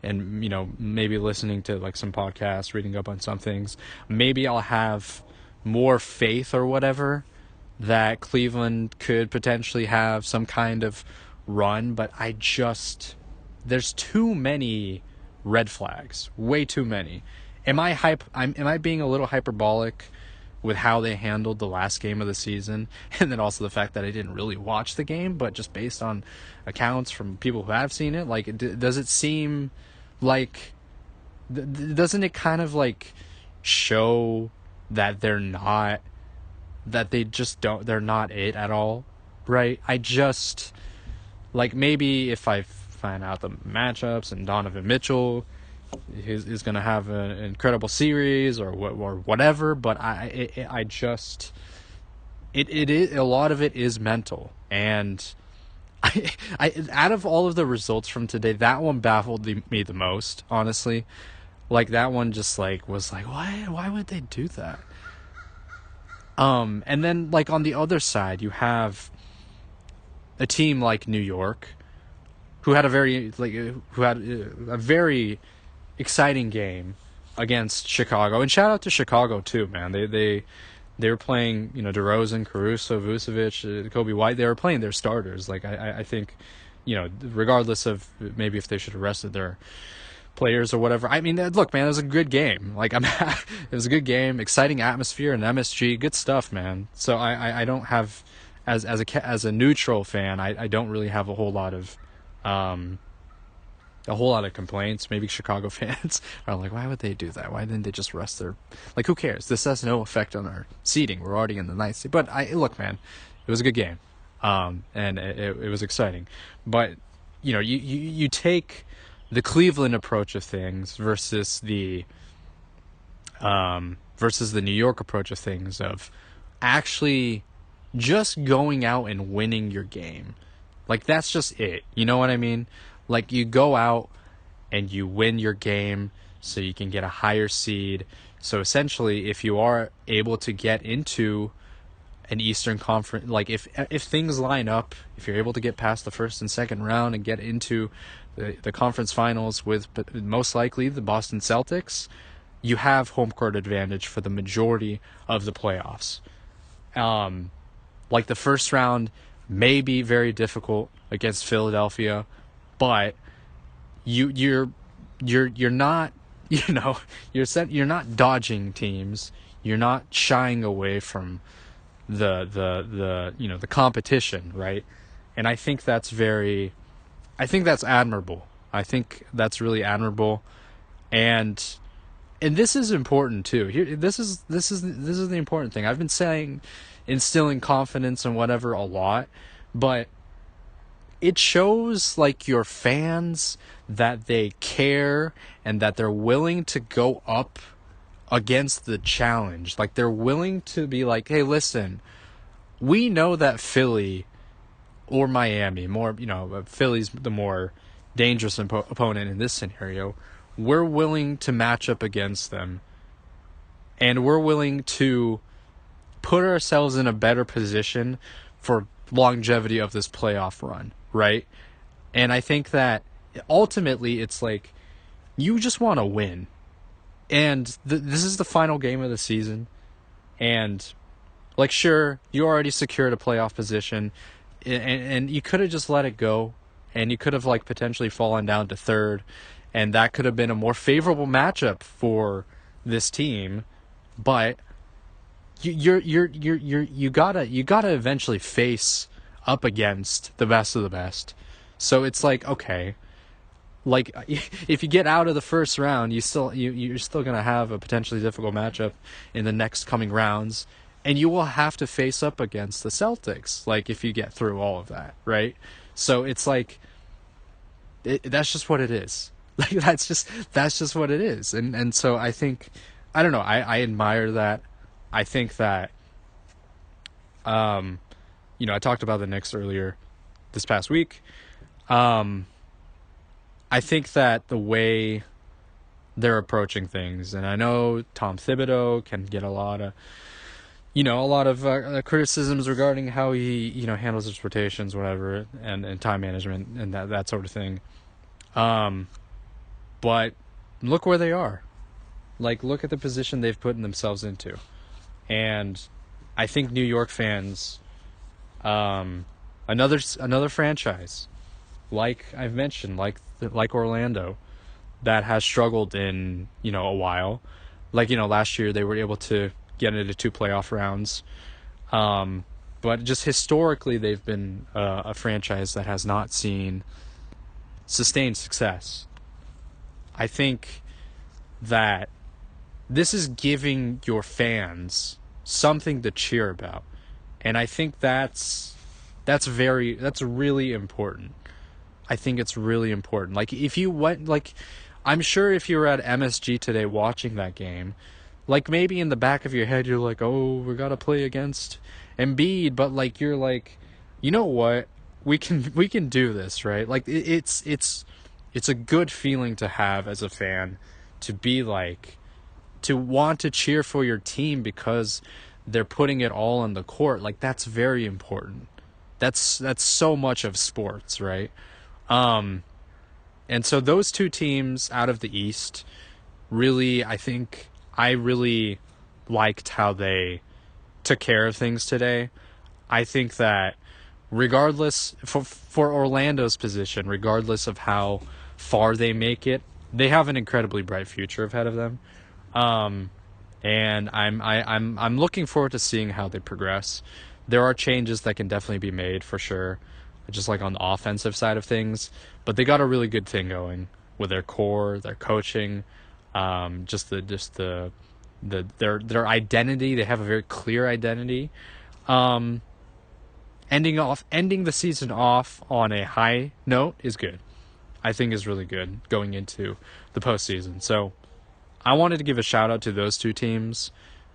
and, you know, maybe listening to like some podcasts, reading up on some things, maybe I'll have more faith or whatever that Cleveland could potentially have some kind of run, but there's too many red flags, way too many. Am I being a little hyperbolic with how they handled the last game of the season, and then also the fact that I didn't really watch the game, but just based on accounts from people who have seen it, like, does it seem like, doesn't it kind of like show that they're not it at all, right? I just, like, maybe if I find out the matchups and Donovan Mitchell is going to have an incredible series or whatever, but I just, it is, a lot of it is mental, and I out of all of the results from today, that one baffled me the most, honestly. Like, that one just like was like, why would they do that? And then, like, on the other side, you have a team like New York, who had a very exciting game against Chicago, and shout out to Chicago too, man. They were playing, you know, DeRozan, Caruso, Vucevic, Kobe White. They were playing their starters. Like, I think, you know, regardless of maybe if they should have rested their players or whatever. I mean, look, man, it was a good game. Like, it was a good game, exciting atmosphere and MSG, good stuff, man. So I don't have, as a neutral fan, I don't really have a whole lot of complaints. Maybe Chicago fans are like, why would they do that? Why didn't they just rest their, like, who cares? This has no effect on our seeding. We're already in the ninth seed. But look, man, it was a good game, and it was exciting. But, you know, you take the Cleveland approach of things versus the New York approach of things, of actually just going out and winning your game. Like, that's just it. You know what I mean? Like, you go out and you win your game so you can get a higher seed. So essentially, if you are able to get into an Eastern Conference, like, if things line up, if you're able to get past the first and second round and get into the conference finals with most likely the Boston Celtics, you have home court advantage for the majority of the playoffs. Like, the first round may be very difficult against Philadelphia, but you're not, you know, you're not dodging teams. You're not shying away from the you know, the competition, right? And I think that's admirable. I think that's really admirable, and this is important too. Here, this is the important thing. I've been saying instilling confidence and whatever a lot, but it shows, like, your fans that they care and that they're willing to go up against the challenge. Like, they're willing to be like, hey, listen, we know that Philly or Miami, more, you know, Philly's the more dangerous opponent in this scenario. We're willing to match up against them, and we're willing to put ourselves in a better position for longevity of this playoff run, right? And I think that ultimately it's like you just want to win. And this is the final game of the season. And, like, sure, you already secured a playoff position. And you could have just let it go. And you could have, like, potentially fallen down to third. And that could have been a more favorable matchup for this team. But you gotta eventually face up against the best of the best. So it's like, okay, like if you get out of the first round, you're still gonna have a potentially difficult matchup in the next coming rounds, and you will have to face up against the Celtics. Like if you get through all of that, right? So it's like that's just what it is. Like that's just what it is, and so I think I don't know. I admire that. I think that I talked about the Knicks earlier this past week. I think that the way they're approaching things, and I know Tom Thibodeau can get a lot of criticisms regarding how he handles his rotations, whatever, and time management and that sort of thing. But look where they are. Like, look at the position they've put themselves into. And I think New York fans, another franchise, like I've mentioned, like Orlando, that has struggled in a while. Like last year they were able to get into 2 playoff rounds, but just historically they've been a franchise that has not seen sustained success. I think that this is giving your fans something to cheer about, and I think that's really important. I think it's really important. Like if you went, like I'm sure if you were at MSG today watching that game, like maybe in the back of your head you're like, oh, we gotta play against Embiid, but like you're like, you know what, we can do this, right? Like it's a good feeling to have as a fan, to be like, to want to cheer for your team because they're putting it all on the court. Like that's very important. That's so much of sports, right? And so those 2 teams out of the East, really, I think I really liked how they took care of things today. I think that regardless, for Orlando's position, regardless of how far they make it, they have an incredibly bright future ahead of them. And I'm looking forward to seeing how they progress. There are changes that can definitely be made for sure, just like on the offensive side of things, but they got a really good thing going with their core, their coaching, their identity. They have a very clear identity. Ending the season off on a high note is good. I think is really good going into the postseason. So I wanted to give a shout out to those 2 teams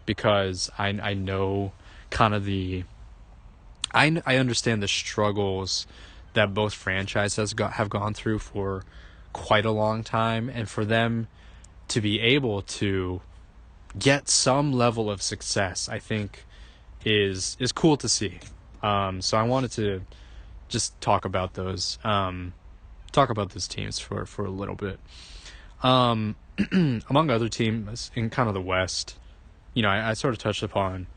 because I know kind of I understand the struggles that both franchises have gone through for quite a long time, and for them to be able to get some level of success, I think is cool to see. So I wanted to just talk about those teams for a little bit. Among other teams in kind of the West, I sort of touched upon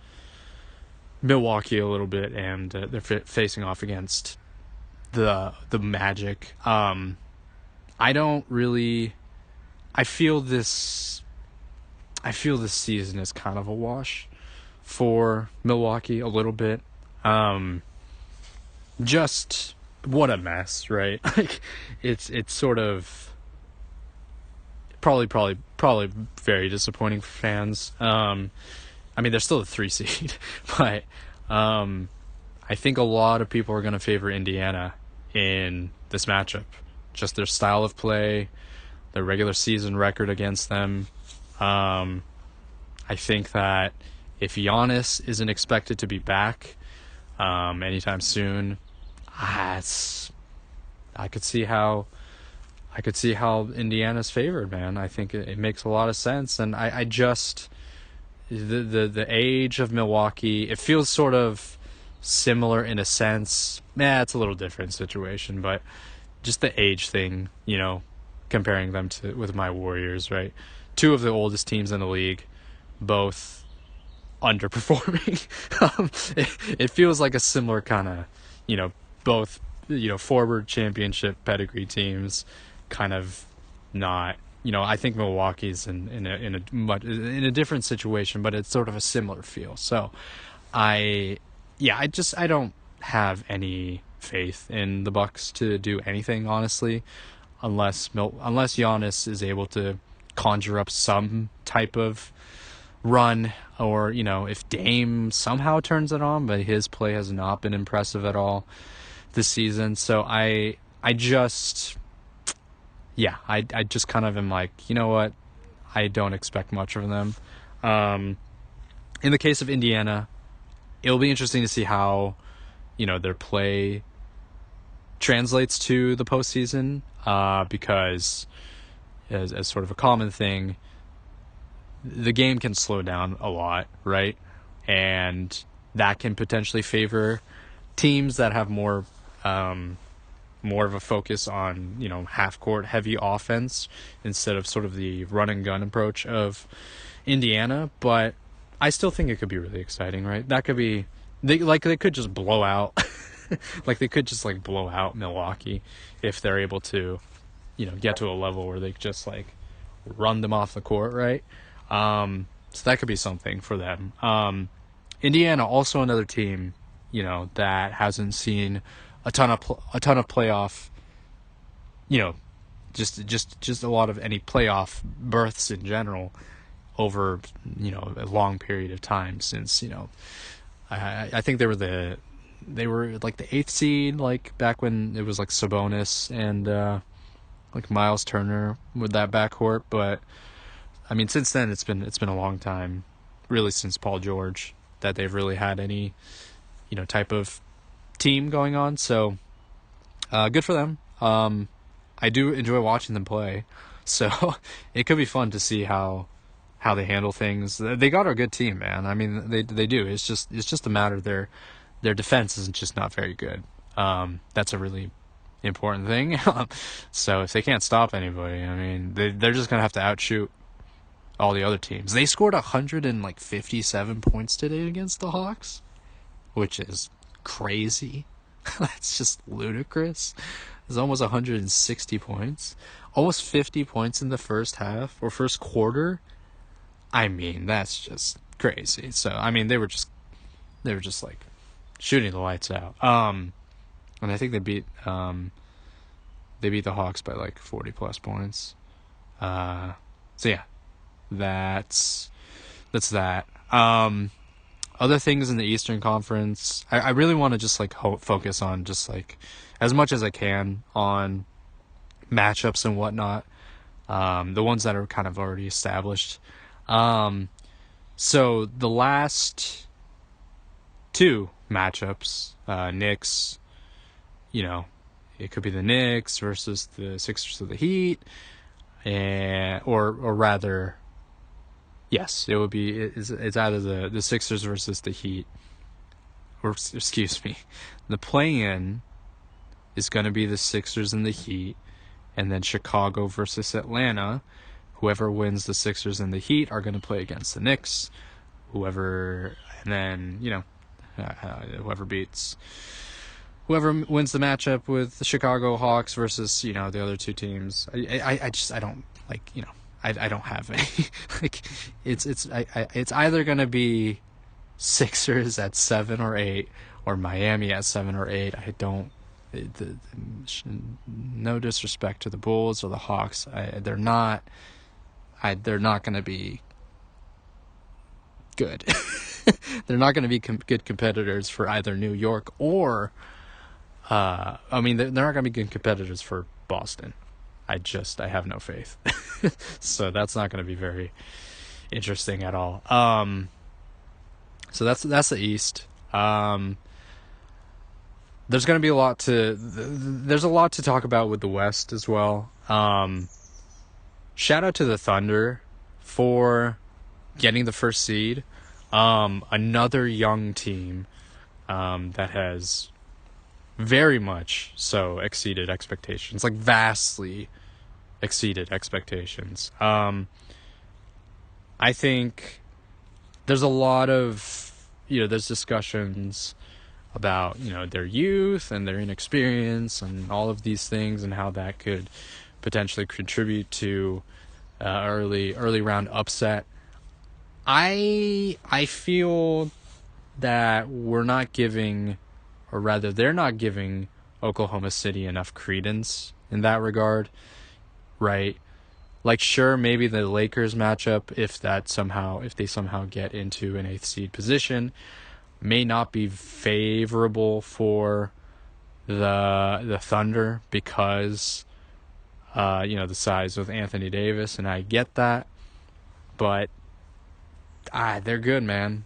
Milwaukee a little bit, and they're facing off against the Magic. I feel this season is kind of a wash for Milwaukee a little bit. Just what a mess, right? Like it's sort of probably very disappointing for fans. I mean, they're still a 3 seed, but I think a lot of people are going to favor Indiana in this matchup. Just their style of play, their regular season record against them. I think that if Giannis isn't expected to be back anytime soon, I could see how Indiana's favored, man. I think it makes a lot of sense, and I just the age of Milwaukee, it feels sort of similar in a sense. It's a little different situation, but just the age thing, comparing them to with my Warriors, right? Two of the oldest teams in the league, both underperforming. It feels like a similar kind of, both, forward championship pedigree teams, kind of not. I think Milwaukee's in a different situation, but it's sort of a similar feel. So, I don't have any faith in the Bucks to do anything, honestly, unless Giannis is able to conjure up some type of run, or if Dame somehow turns it on, but his play has not been impressive at all this season. So I just kind of am like, you know what, I don't expect much from them. In the case of Indiana, it'll be interesting to see how their play translates to the postseason, because as sort of a common thing, the game can slow down a lot, right? And that can potentially favor teams that have more of a focus on, half court heavy offense instead of sort of the run and gun approach of Indiana. But I still think it could be really exciting, right? That could be, they could just blow out they could just blow out Milwaukee if they're able to, get to a level where they just run them off the court, right? So that could be something for them. Indiana, also another team, that hasn't seen a ton of playoff, just a lot of any playoff berths in general over, a long period of time since, I think they were the 8th seed, back when it was Sabonis and Miles Turner with that backcourt. But I mean, since then it's been a long time, really since Paul George, that they've really had any type of team going on. So good for them. I do enjoy watching them play, so it could be fun to see how they handle things. They got a good team, man. I mean, they do. It's just a matter of their defense is just not very good. That's a really important thing. So if they can't stop anybody, I mean, they're just gonna have to outshoot all the other teams. They scored 157 points today against the Hawks, which is crazy. That's just ludicrous. It's almost 160 points. Almost 50 points in the first half or first quarter. I mean, that's just crazy. So, I mean, they were just shooting the lights out. And I think they beat the Hawks by 40 plus points. So yeah, that's that. Other things in the Eastern Conference, I really want to just focus on just as much as I can on matchups and whatnot. The ones that are kind of already established. So the last two matchups, Knicks, it could be the Knicks versus the Sixers of the Heat, or rather, yes, it would be. It's either the Sixers versus the Heat, or excuse me, the play-in is going to be the Sixers and the Heat, and then Chicago versus Atlanta. Whoever wins the Sixers and the Heat are going to play against the Knicks. Whoever wins the matchup with the Chicago Hawks versus the other two teams. I don't have any. It's either going to be Sixers at 7 or 8 or Miami at 7 or 8. No disrespect to the Bulls or the Hawks. They're not going to be good. They're not going to be good competitors for either New York or, they're not going to be good competitors for Boston. I have no faith. So that's not going to be very interesting at all. So that's the East. There's going to be there's a lot to talk about with the West as well. Shout out to the Thunder for getting the first seed. Another young team that has very much so exceeded expectations, like vastly exceeded expectations. I think there's a lot of, there's discussions about, their youth and their inexperience and all of these things and how that could potentially contribute to early round upset. I feel that we're not giving, or rather they're not giving Oklahoma City enough credence in that regard, right? Like, sure, maybe the Lakers matchup, if they somehow get into an 8th seed position, may not be favorable for the Thunder because the size with Anthony Davis, and I get that, but they're good, man.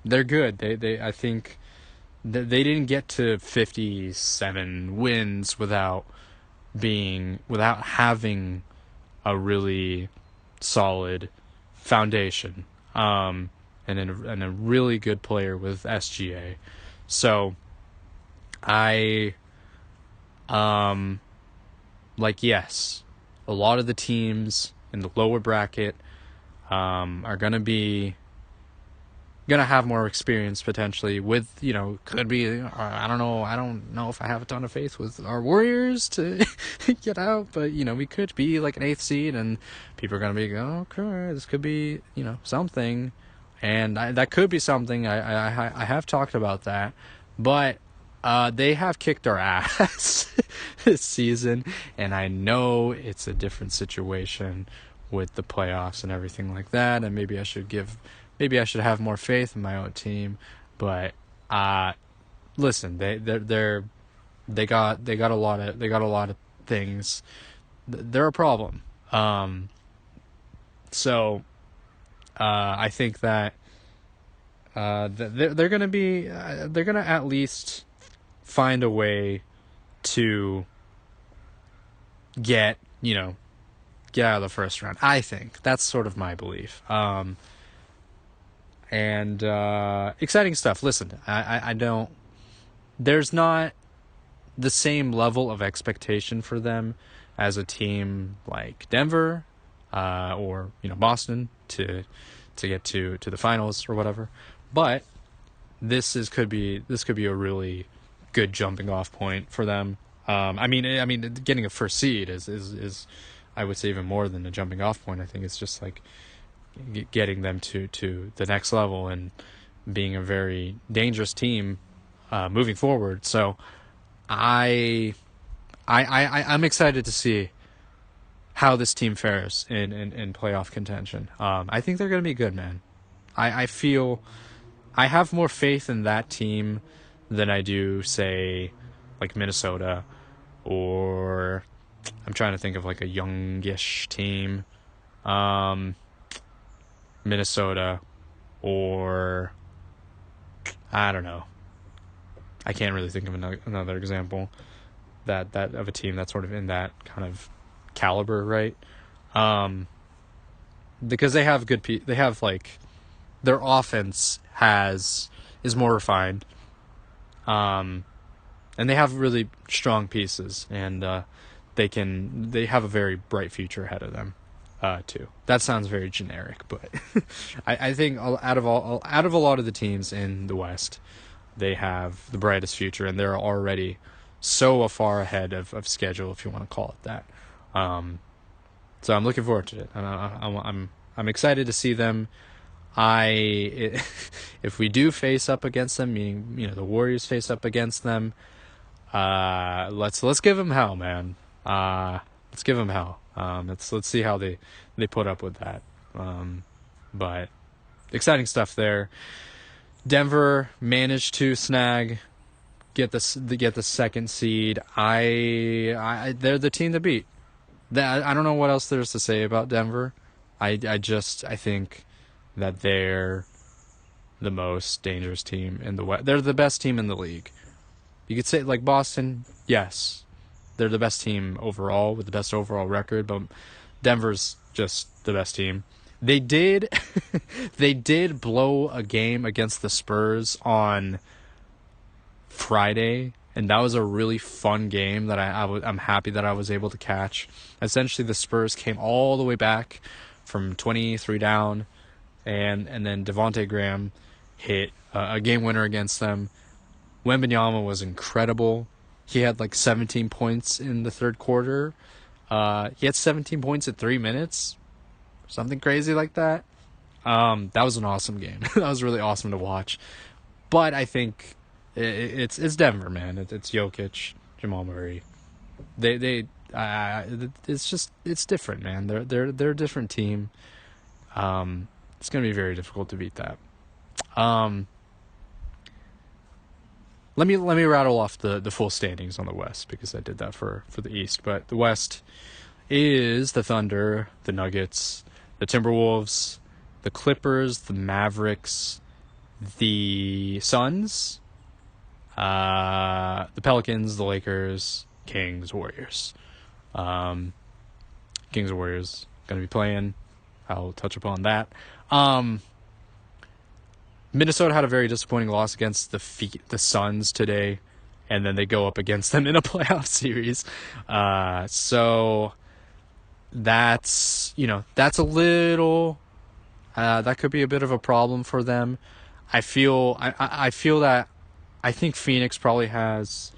They're good. They I think they didn't get to 57 wins without having a really solid foundation, and a really good player with SGA. So I yes, a lot of the teams in the lower bracket are gonna have more experience potentially with, could be, I don't know if I have a ton of faith with our Warriors to get out, but we could be like an 8th seed and people are gonna be, oh, okay, this could be, something, and that could be something. I have talked about that, but they have kicked our ass this season, and I know it's a different situation with the playoffs and everything like that, and maybe I should have more faith in my own team, but listen, they got a lot of things. They're a problem. So I think that they're gonna at least find a way to get out of the first round. I think that's sort of my belief. And exciting stuff. Listen, I don't. There's not the same level of expectation for them as a team like Denver, or Boston to get to the finals or whatever. But this could be a really good jumping off point for them. I mean, getting a first seed is I would say even more than a jumping off point. I think it's just like getting them to the next level and being a very dangerous team moving forward. So I'm excited to see how this team fares in playoff contention. I think they're going to be good, man. I feel I have more faith in that team than I do, say, like Minnesota, or I'm trying to think of like a youngish team. Minnesota, or I don't know. I can't really think of another example that of a team that's sort of in that kind of caliber, right? Because they have they have like their offense is more refined, and they have really strong pieces, and they have a very bright future ahead of them. Too. That sounds very generic, but I think out of a lot of the teams in the West, they have the brightest future, and they're already so far ahead of schedule, if you want to call it that. So I'm looking forward to it. I'm excited to see them. If we do face up against them, meaning the Warriors face up against them, let's give them hell, man. Let's give them hell. Let's see how they put up with that. But exciting stuff there. Denver managed to get the second seed. They're the team to beat. I don't know what else there's to say about Denver. I think that they're the most dangerous team in the West. They're the best team in the league. You could say like Boston, yes. They're the best team overall with the best overall record, but Denver's just the best team. They did they did blow a game against the Spurs on Friday, and that was a really fun game that I'm happy that I was able to catch. Essentially, the Spurs came all the way back from 23 down, and then Devontae Graham hit a game winner against them. Wembanyama was incredible. He had like 17 points in the third quarter. He had 17 points in 3 minutes, something crazy like that. That was an awesome game. That was really awesome to watch. But I think it's Denver, man. It's Jokic, Jamal Murray. It's different, man. They're a different team. It's gonna be very difficult to beat that. Let me rattle off the full standings on the West, because I did that for the East. But the West is the Thunder, the Nuggets, the Timberwolves, the Clippers, the Mavericks, the Suns, the Pelicans, the Lakers, Kings, Warriors. Kings and Warriors going to be playing. I'll touch upon that. Minnesota had a very disappointing loss against the Suns today, and then they go up against them in a playoff series. So that's a little that could be a bit of a problem for them. I feel that I think Phoenix probably has,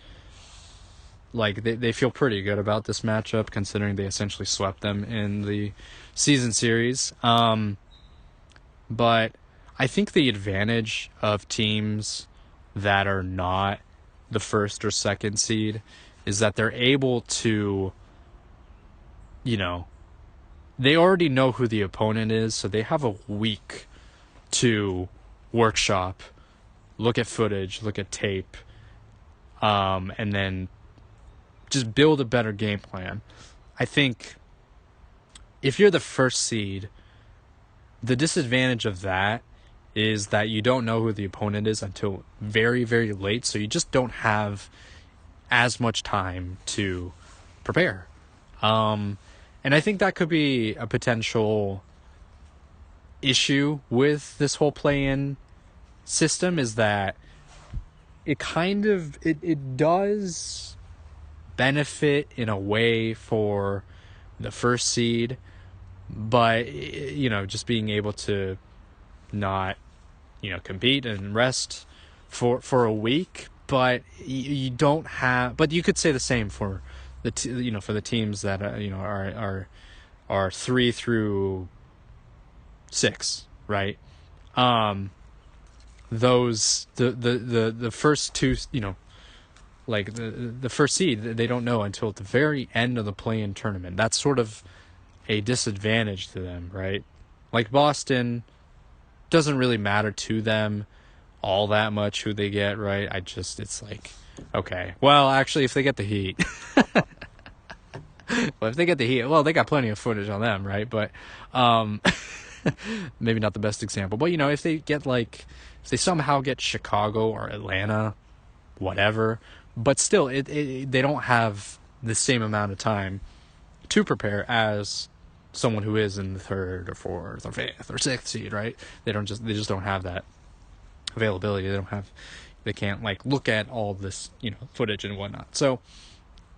like, they feel pretty good about this matchup, considering they essentially swept them in the season series. But I think the advantage of teams that are not the first or second seed is that they're able to, they already know who the opponent is, so they have a week to workshop, look at footage, look at tape, and then just build a better game plan. I think if you're the first seed, the disadvantage of that is that you don't know who the opponent is until very, very late, so you just don't have as much time to prepare. And I think that could be a potential issue with this whole play-in system, is that it does benefit in a way for the first seed, but just being able to not compete and rest for a week, but you don't have, but you could say the same for for the teams that are 3 through 6, right? Those the first two, like the first seed, they don't know until at the very end of the play-in tournament. That's sort of a disadvantage to them, right? Like Boston, doesn't really matter to them all that much who they get, right? It's like, okay, well, actually, if they get the Heat, well, if they get the Heat, well, they got plenty of footage on them, right? But maybe not the best example. But if they get if they somehow get Chicago or Atlanta, whatever, but still, they don't have the same amount of time to prepare as someone who is in the third or fourth or fifth or sixth seed, right? They just don't have that availability. They can't look at all this, footage and whatnot. So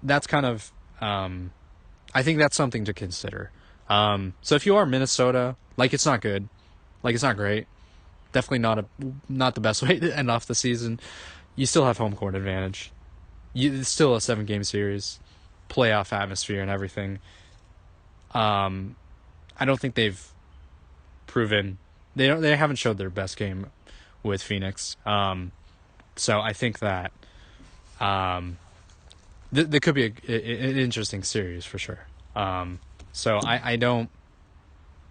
that's kind of, I think that's something to consider. So if you are Minnesota, it's not good, it's not great, definitely not the best way to end off the season. You still have home court advantage. It's still a 7-game series, playoff atmosphere and everything. I don't think they've proven, they haven't showed their best game with Phoenix. So I think that there could be an interesting series for sure. So I don't,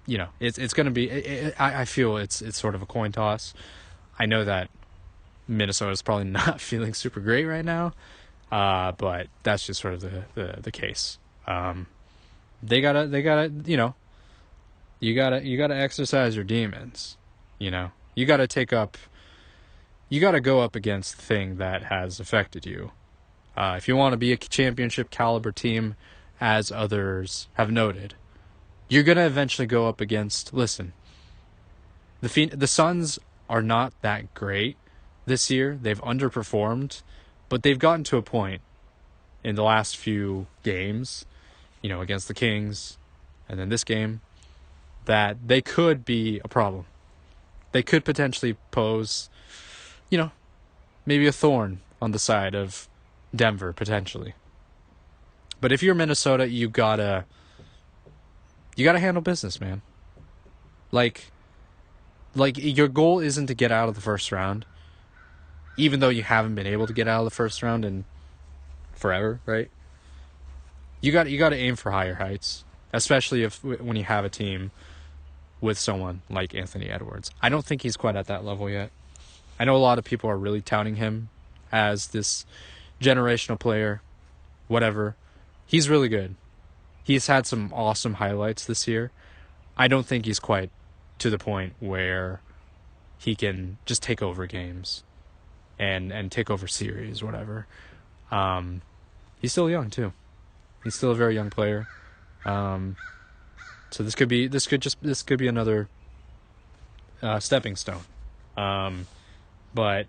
it's going to be, I feel it's sort of a coin toss. I know that Minnesota's probably not feeling super great right now, but that's just sort of the case. They gotta, you gotta exercise your demons, you gotta go up against the thing that has affected you. If you want to be a championship caliber team, as others have noted, You're going to eventually go up against, listen, the Suns are not that great this year. They've underperformed, but they've gotten to a point in the last few games, against the Kings and then this game, that they could be a problem. They could potentially pose, maybe a thorn on the side of Denver, potentially. But if you're Minnesota, you gotta handle business, man. Like your goal isn't to get out of the first round, even though you haven't been able to get out of the first round in forever, right? You got to aim for higher heights, especially when you have a team with someone like Anthony Edwards. I don't think he's quite at that level yet. I know a lot of people are really touting him as this generational player, whatever. He's really good. He's had some awesome highlights this year. I don't think he's quite to the point where he can just take over games and take over series, whatever. He's still young too. He's still a very young player. So this could be another stepping stone. But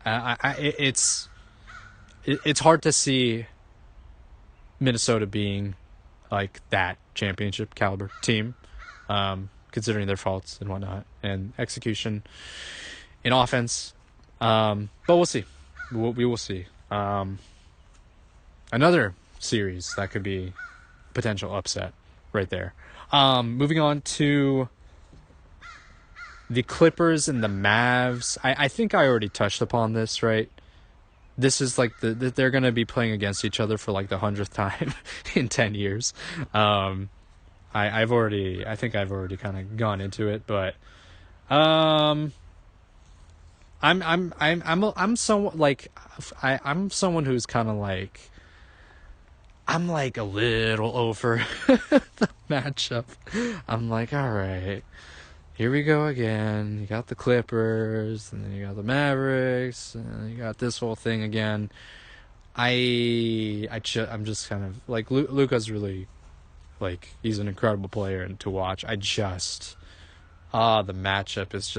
it's hard to see Minnesota being like that championship caliber team, considering their faults and whatnot and execution in offense. But we'll see. We will see. Another series that could be potential upset right there. Moving on to the Clippers and the Mavs. I think I already touched upon this, right? This is like they're going to be playing against each other for like the 100th time in 10 years. I think I've already kind of gone into it, but I'm someone like I'm someone who's kind of like I'm like a little over the matchup. I'm like, all right, here we go again. You got the Clippers, and then you got the Mavericks, and then you got this whole thing again. I'm just kind of like Luka's really like he's an incredible player and to watch. The matchup is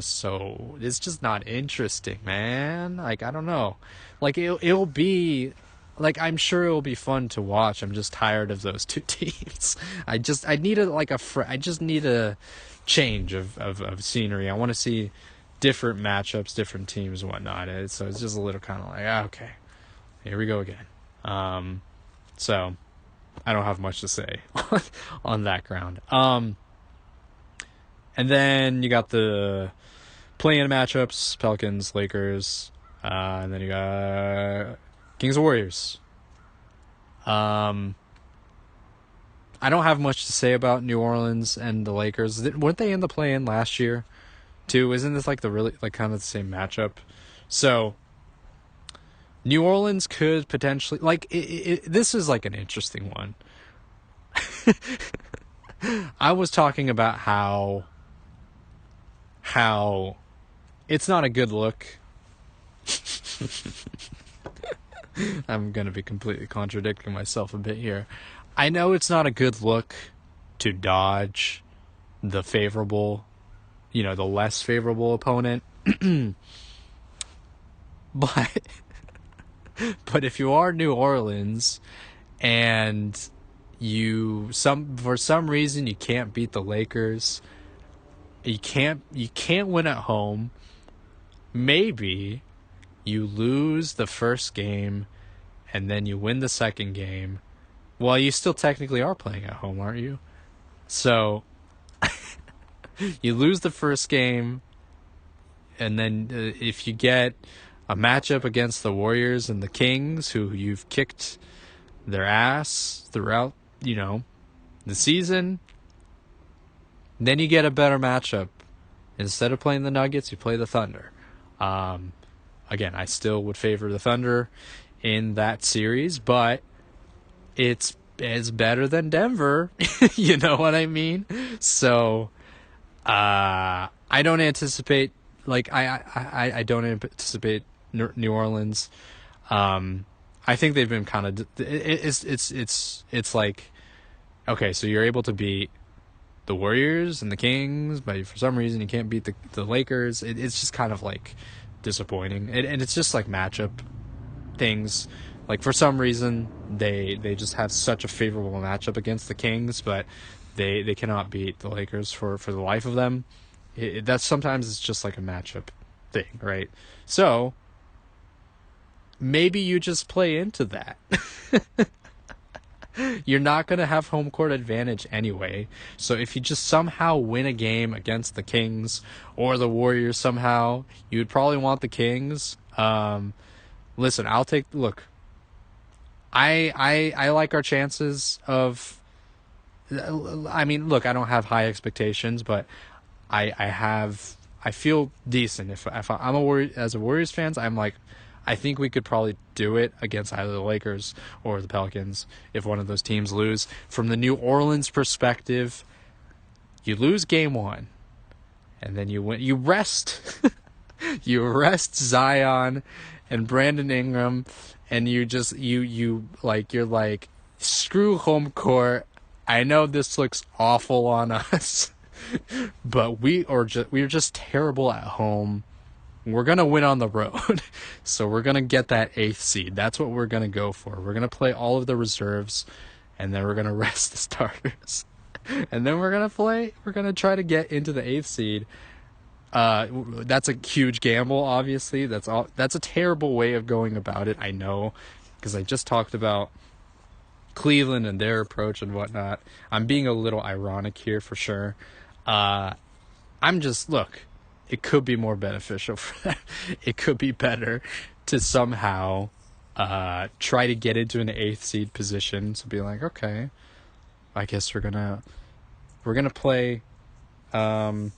it's just not interesting, man. Like I don't know, like it'll be. Like, I'm sure it'll be fun to watch. I'm just tired of those two teams. I need a change of scenery. I want to see different matchups, different teams and whatnot. So it's just a little kind of like, okay, here we go again. So I don't have much to say on that ground. And then you got the play-in matchups, Pelicans, Lakers, and then you got Kings and Warriors. I don't have much to say about New Orleans and the Lakers. Weren't they in the play-in last year, too? Isn't this like kind of the same matchup? So New Orleans could potentially this is like an interesting one. I was talking about how it's not a good look. I'm going to be completely contradicting myself a bit here. I know it's not a good look to dodge the favorable, the less favorable opponent. But if you are New Orleans and for some reason you can't beat the Lakers, you can't win at home, maybe you lose the first game, and then you win the second game. Well, you still technically are playing at home, aren't you? So, you lose the first game, and then if you get a matchup against the Warriors and the Kings, who you've kicked their ass throughout, the season, then you get a better matchup. Instead of playing the Nuggets, you play the Thunder. Again, I still would favor the Thunder in that series, but it's better than Denver. You know what I mean? So, I don't anticipate I don't anticipate New Orleans. I think they've been kind of it's like, okay, so you're able to beat the Warriors and the Kings, but for some reason you can't beat the Lakers. It's just kind of like disappointing, and it's just like matchup things. Like for some reason they just have such a favorable matchup against the Kings, but they cannot beat the Lakers for the life of them. That's sometimes it's just like a matchup thing, right? So maybe you just play into that. You're not going to have home court advantage anyway. So if you just somehow win a game against the Kings or the Warriors somehow, you would probably want the Kings. Listen, look, I like our chances of, I mean, look, I don't have high expectations, but I feel decent. If I'm as a Warriors fans, I'm like, I think we could probably do it against either the Lakers or the Pelicans if one of those teams lose. From the New Orleans perspective, you lose game one, and then you win. You rest, you rest Zion and Brandon Ingram, and you just you're like, screw home court. I know this looks awful on us, but we're just terrible at home. We're going to win on the road. So we're going to get that 8th seed. That's what we're going to go for. We're going to play all of the reserves, and then we're going to rest the starters. And then we're going to try to get into the 8th seed. That's a huge gamble, obviously. That's a terrible way of going about it, I know, because I just talked about Cleveland and their approach and whatnot. I'm being a little ironic here for sure. Look, it could be more beneficial for them. It could be better to somehow try to get into an 8th seed position. So be like, okay, I guess we're gonna play. We're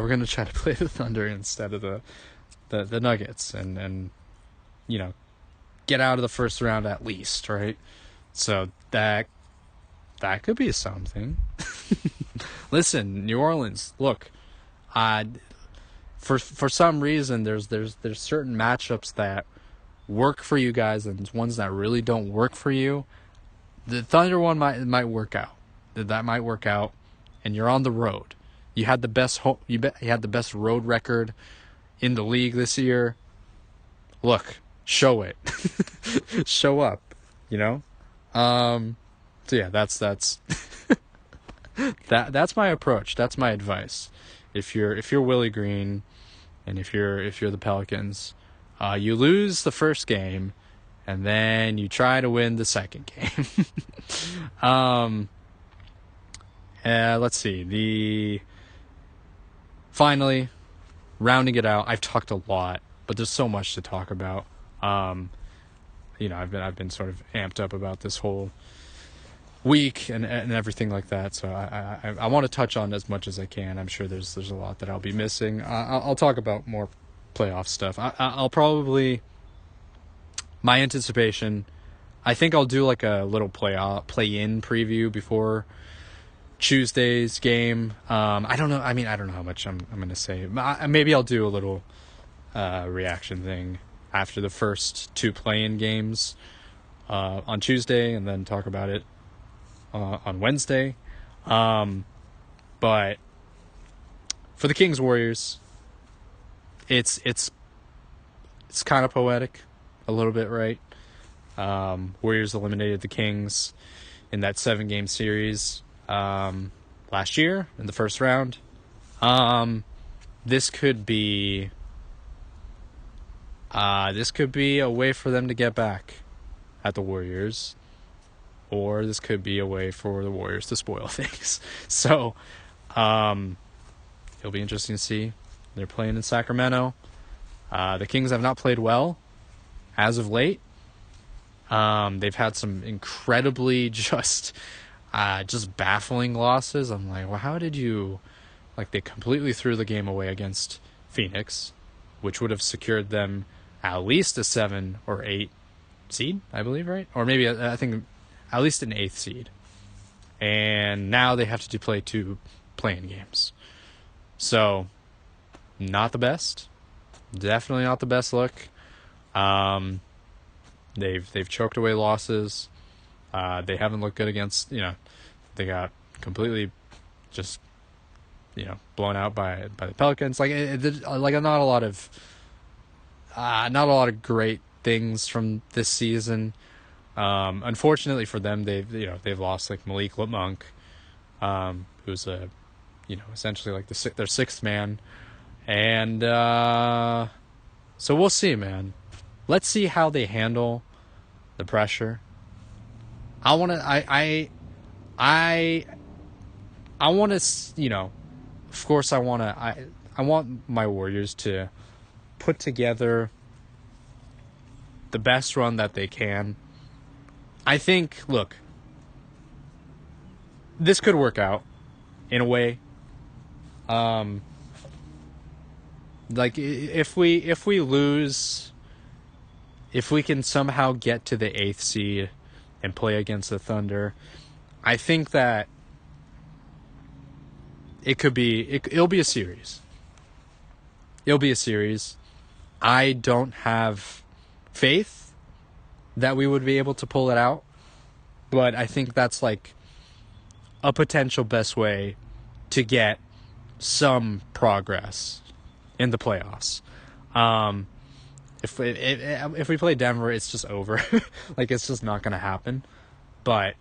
gonna try to play the Thunder instead of the Nuggets, and get out of the first round at least, right? So that could be something. Listen, New Orleans, look, for some reason there's certain matchups that work for you guys and ones that really don't work for you. The Thunder one might work out. That might work out, and you're on the road. You had the best you had the best road record in the league this year. Look, show it. Show up, So yeah, that's that's my approach. That's my advice. If you're Willie Green, and if you're the Pelicans, you lose the first game, and then you try to win the second game. Let's see. Finally, rounding it out. I've talked a lot, but there's so much to talk about. I've been sort of amped up about this whole week and everything like that. So I want to touch on as much as I can. I'm sure there's a lot that I'll be missing. I'll talk about more playoff stuff. I'll probably, my anticipation, I think I'll do like a little play-in preview before Tuesday's game. I don't know. I mean, I don't know how much I'm going to say. Maybe I'll do a little reaction thing after the first 2 play-in games on Tuesday, and then talk about it on Wednesday. But for the Kings Warriors, it's kind of poetic a little bit, right? Warriors eliminated the Kings in that 7-game series last year in the first round. This could be a way for them to get back at the Warriors, or this could be a way for the Warriors to spoil things. So it'll be interesting to see. They're playing in Sacramento. The Kings have not played well as of late. They've had some incredibly just baffling losses. I'm like, well, how did you... Like, they completely threw the game away against Phoenix, which would have secured them at least a 7 or 8 seed, I believe, right? Or maybe, I think, at least an 8th seed. And now they have to play 2 play-in games. So, not the best. Definitely not the best look. They've choked away losses. They haven't looked good against, they got completely just blown out by the Pelicans. Like not a lot of great things from this season. Unfortunately for them, they've lost like Malik Monk, who's essentially like their sixth man, and so we'll see, man. Let's see how they handle the pressure. I want to. I want to. Of course, I want to. I want my Warriors to put together the best run that they can. I think, look, this could work out in a way. Like if we lose, if we can somehow get to the 8th seed and play against the Thunder, I think that it'll be a series. It'll be a series. I don't have faith that we would be able to pull it out, but I think that's like a potential best way to get some progress in the playoffs. If we play Denver, it's just over. Like, it's just not going to happen. But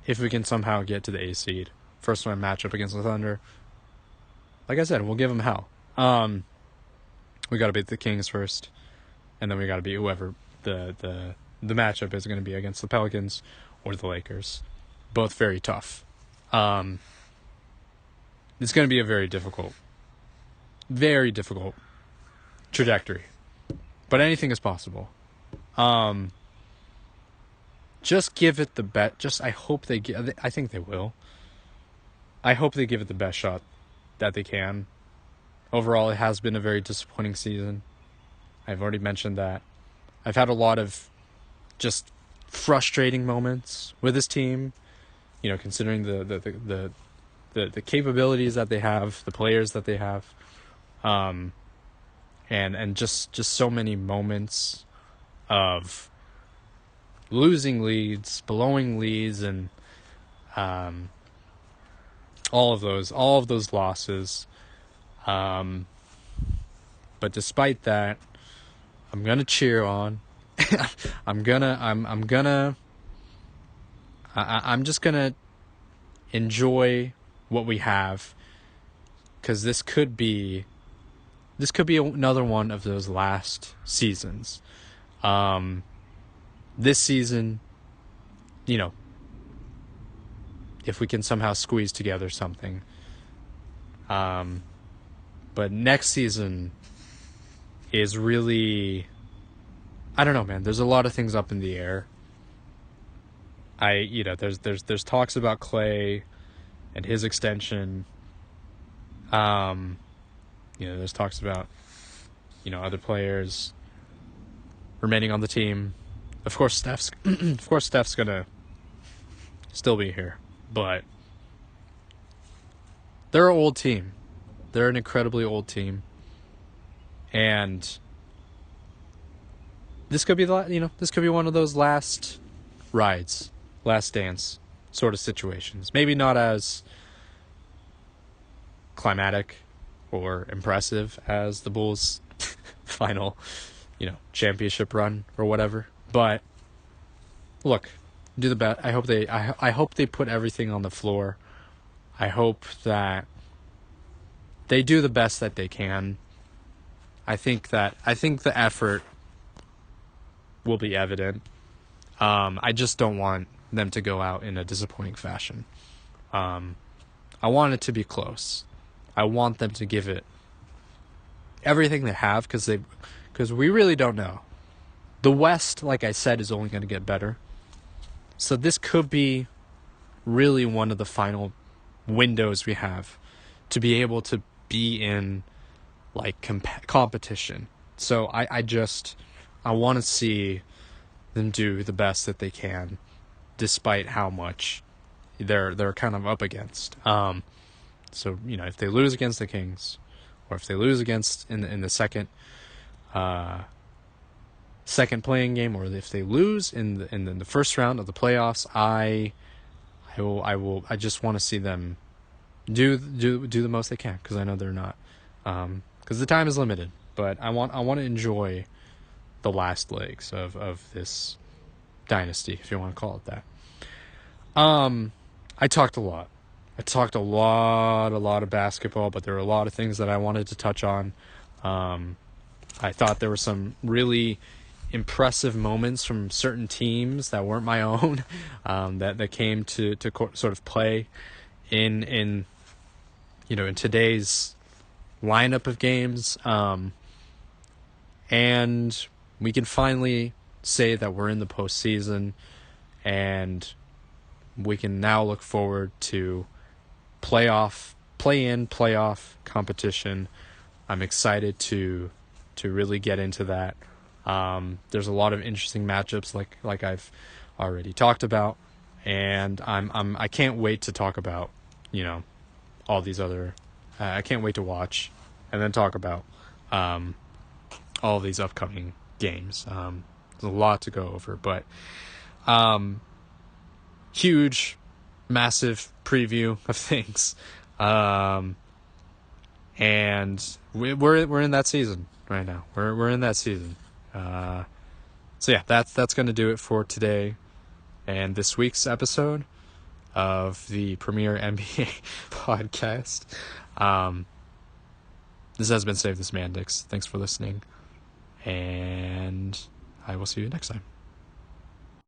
if we can somehow get to the A seed, first round matchup against the Thunder, like I said, we'll give them hell. We got to beat the Kings first, and then we got to beat whoever the matchup is going to be against the Pelicans or the Lakers. Both very tough. It's going to be a very difficult trajectory, but anything is possible. Just give it the best. I hope they give. I think they will. I hope they give it the best shot that they can. Overall, it has been a very disappointing season. I've already mentioned that. I've had a lot of just frustrating moments with this team. Considering the capabilities that they have, the players that they have, and just so many moments of losing leads, blowing leads, and all of those losses. But despite that, I'm gonna cheer on. I'm just gonna enjoy what we have, because this could be another one of those last seasons. This season, if we can somehow squeeze together something. But next season is really, I don't know, man. There's a lot of things up in the air. There's talks about Clay and his extension. There's talks about, other players remaining on the team. Of course, Steph's gonna still be here, but they're an old team. They're an incredibly old team, and this could be one of those last rides, last dance sort of situations. Maybe not as climatic or impressive as the Bulls' final, championship run or whatever. But look, do the best. I hope they put everything on the floor. I hope that they do the best that they can. I think the effort will be evident. I just don't want them to go out in a disappointing fashion. I want it to be close. I want them to give it everything they have, because we really don't know. The West, like I said, is only going to get better. So this could be really one of the final windows we have to be able to be in competition. So I want to see them do the best that they can, despite how much they're kind of up against. So if they lose against the Kings, or if they lose against in the second playing game, or if they lose in the first round of the playoffs, I just want to see them do the most they can, because I know they're not, because the time is limited. But I want to enjoy the last legs of this dynasty, if you want to call it that. I talked a lot. I talked a lot of basketball, but there were a lot of things that I wanted to touch on. I thought there were some really impressive moments from certain teams that weren't my own, that came to sort of play in in today's lineup of games, and we can finally say that we're in the postseason, and we can now look forward to play-in playoff competition. I'm excited to really get into that. There's a lot of interesting matchups, like I've already talked about, and I can't wait to talk about all these other. I can't wait to watch and then talk about all these upcoming games. There's a lot to go over, but huge, massive preview of things, and we're in that season right now. We're in that season. So yeah, that's going to do it for today and this week's episode of the Premier NBA podcast. This has been Save the Semantics. Thanks for listening, and I will see you next time.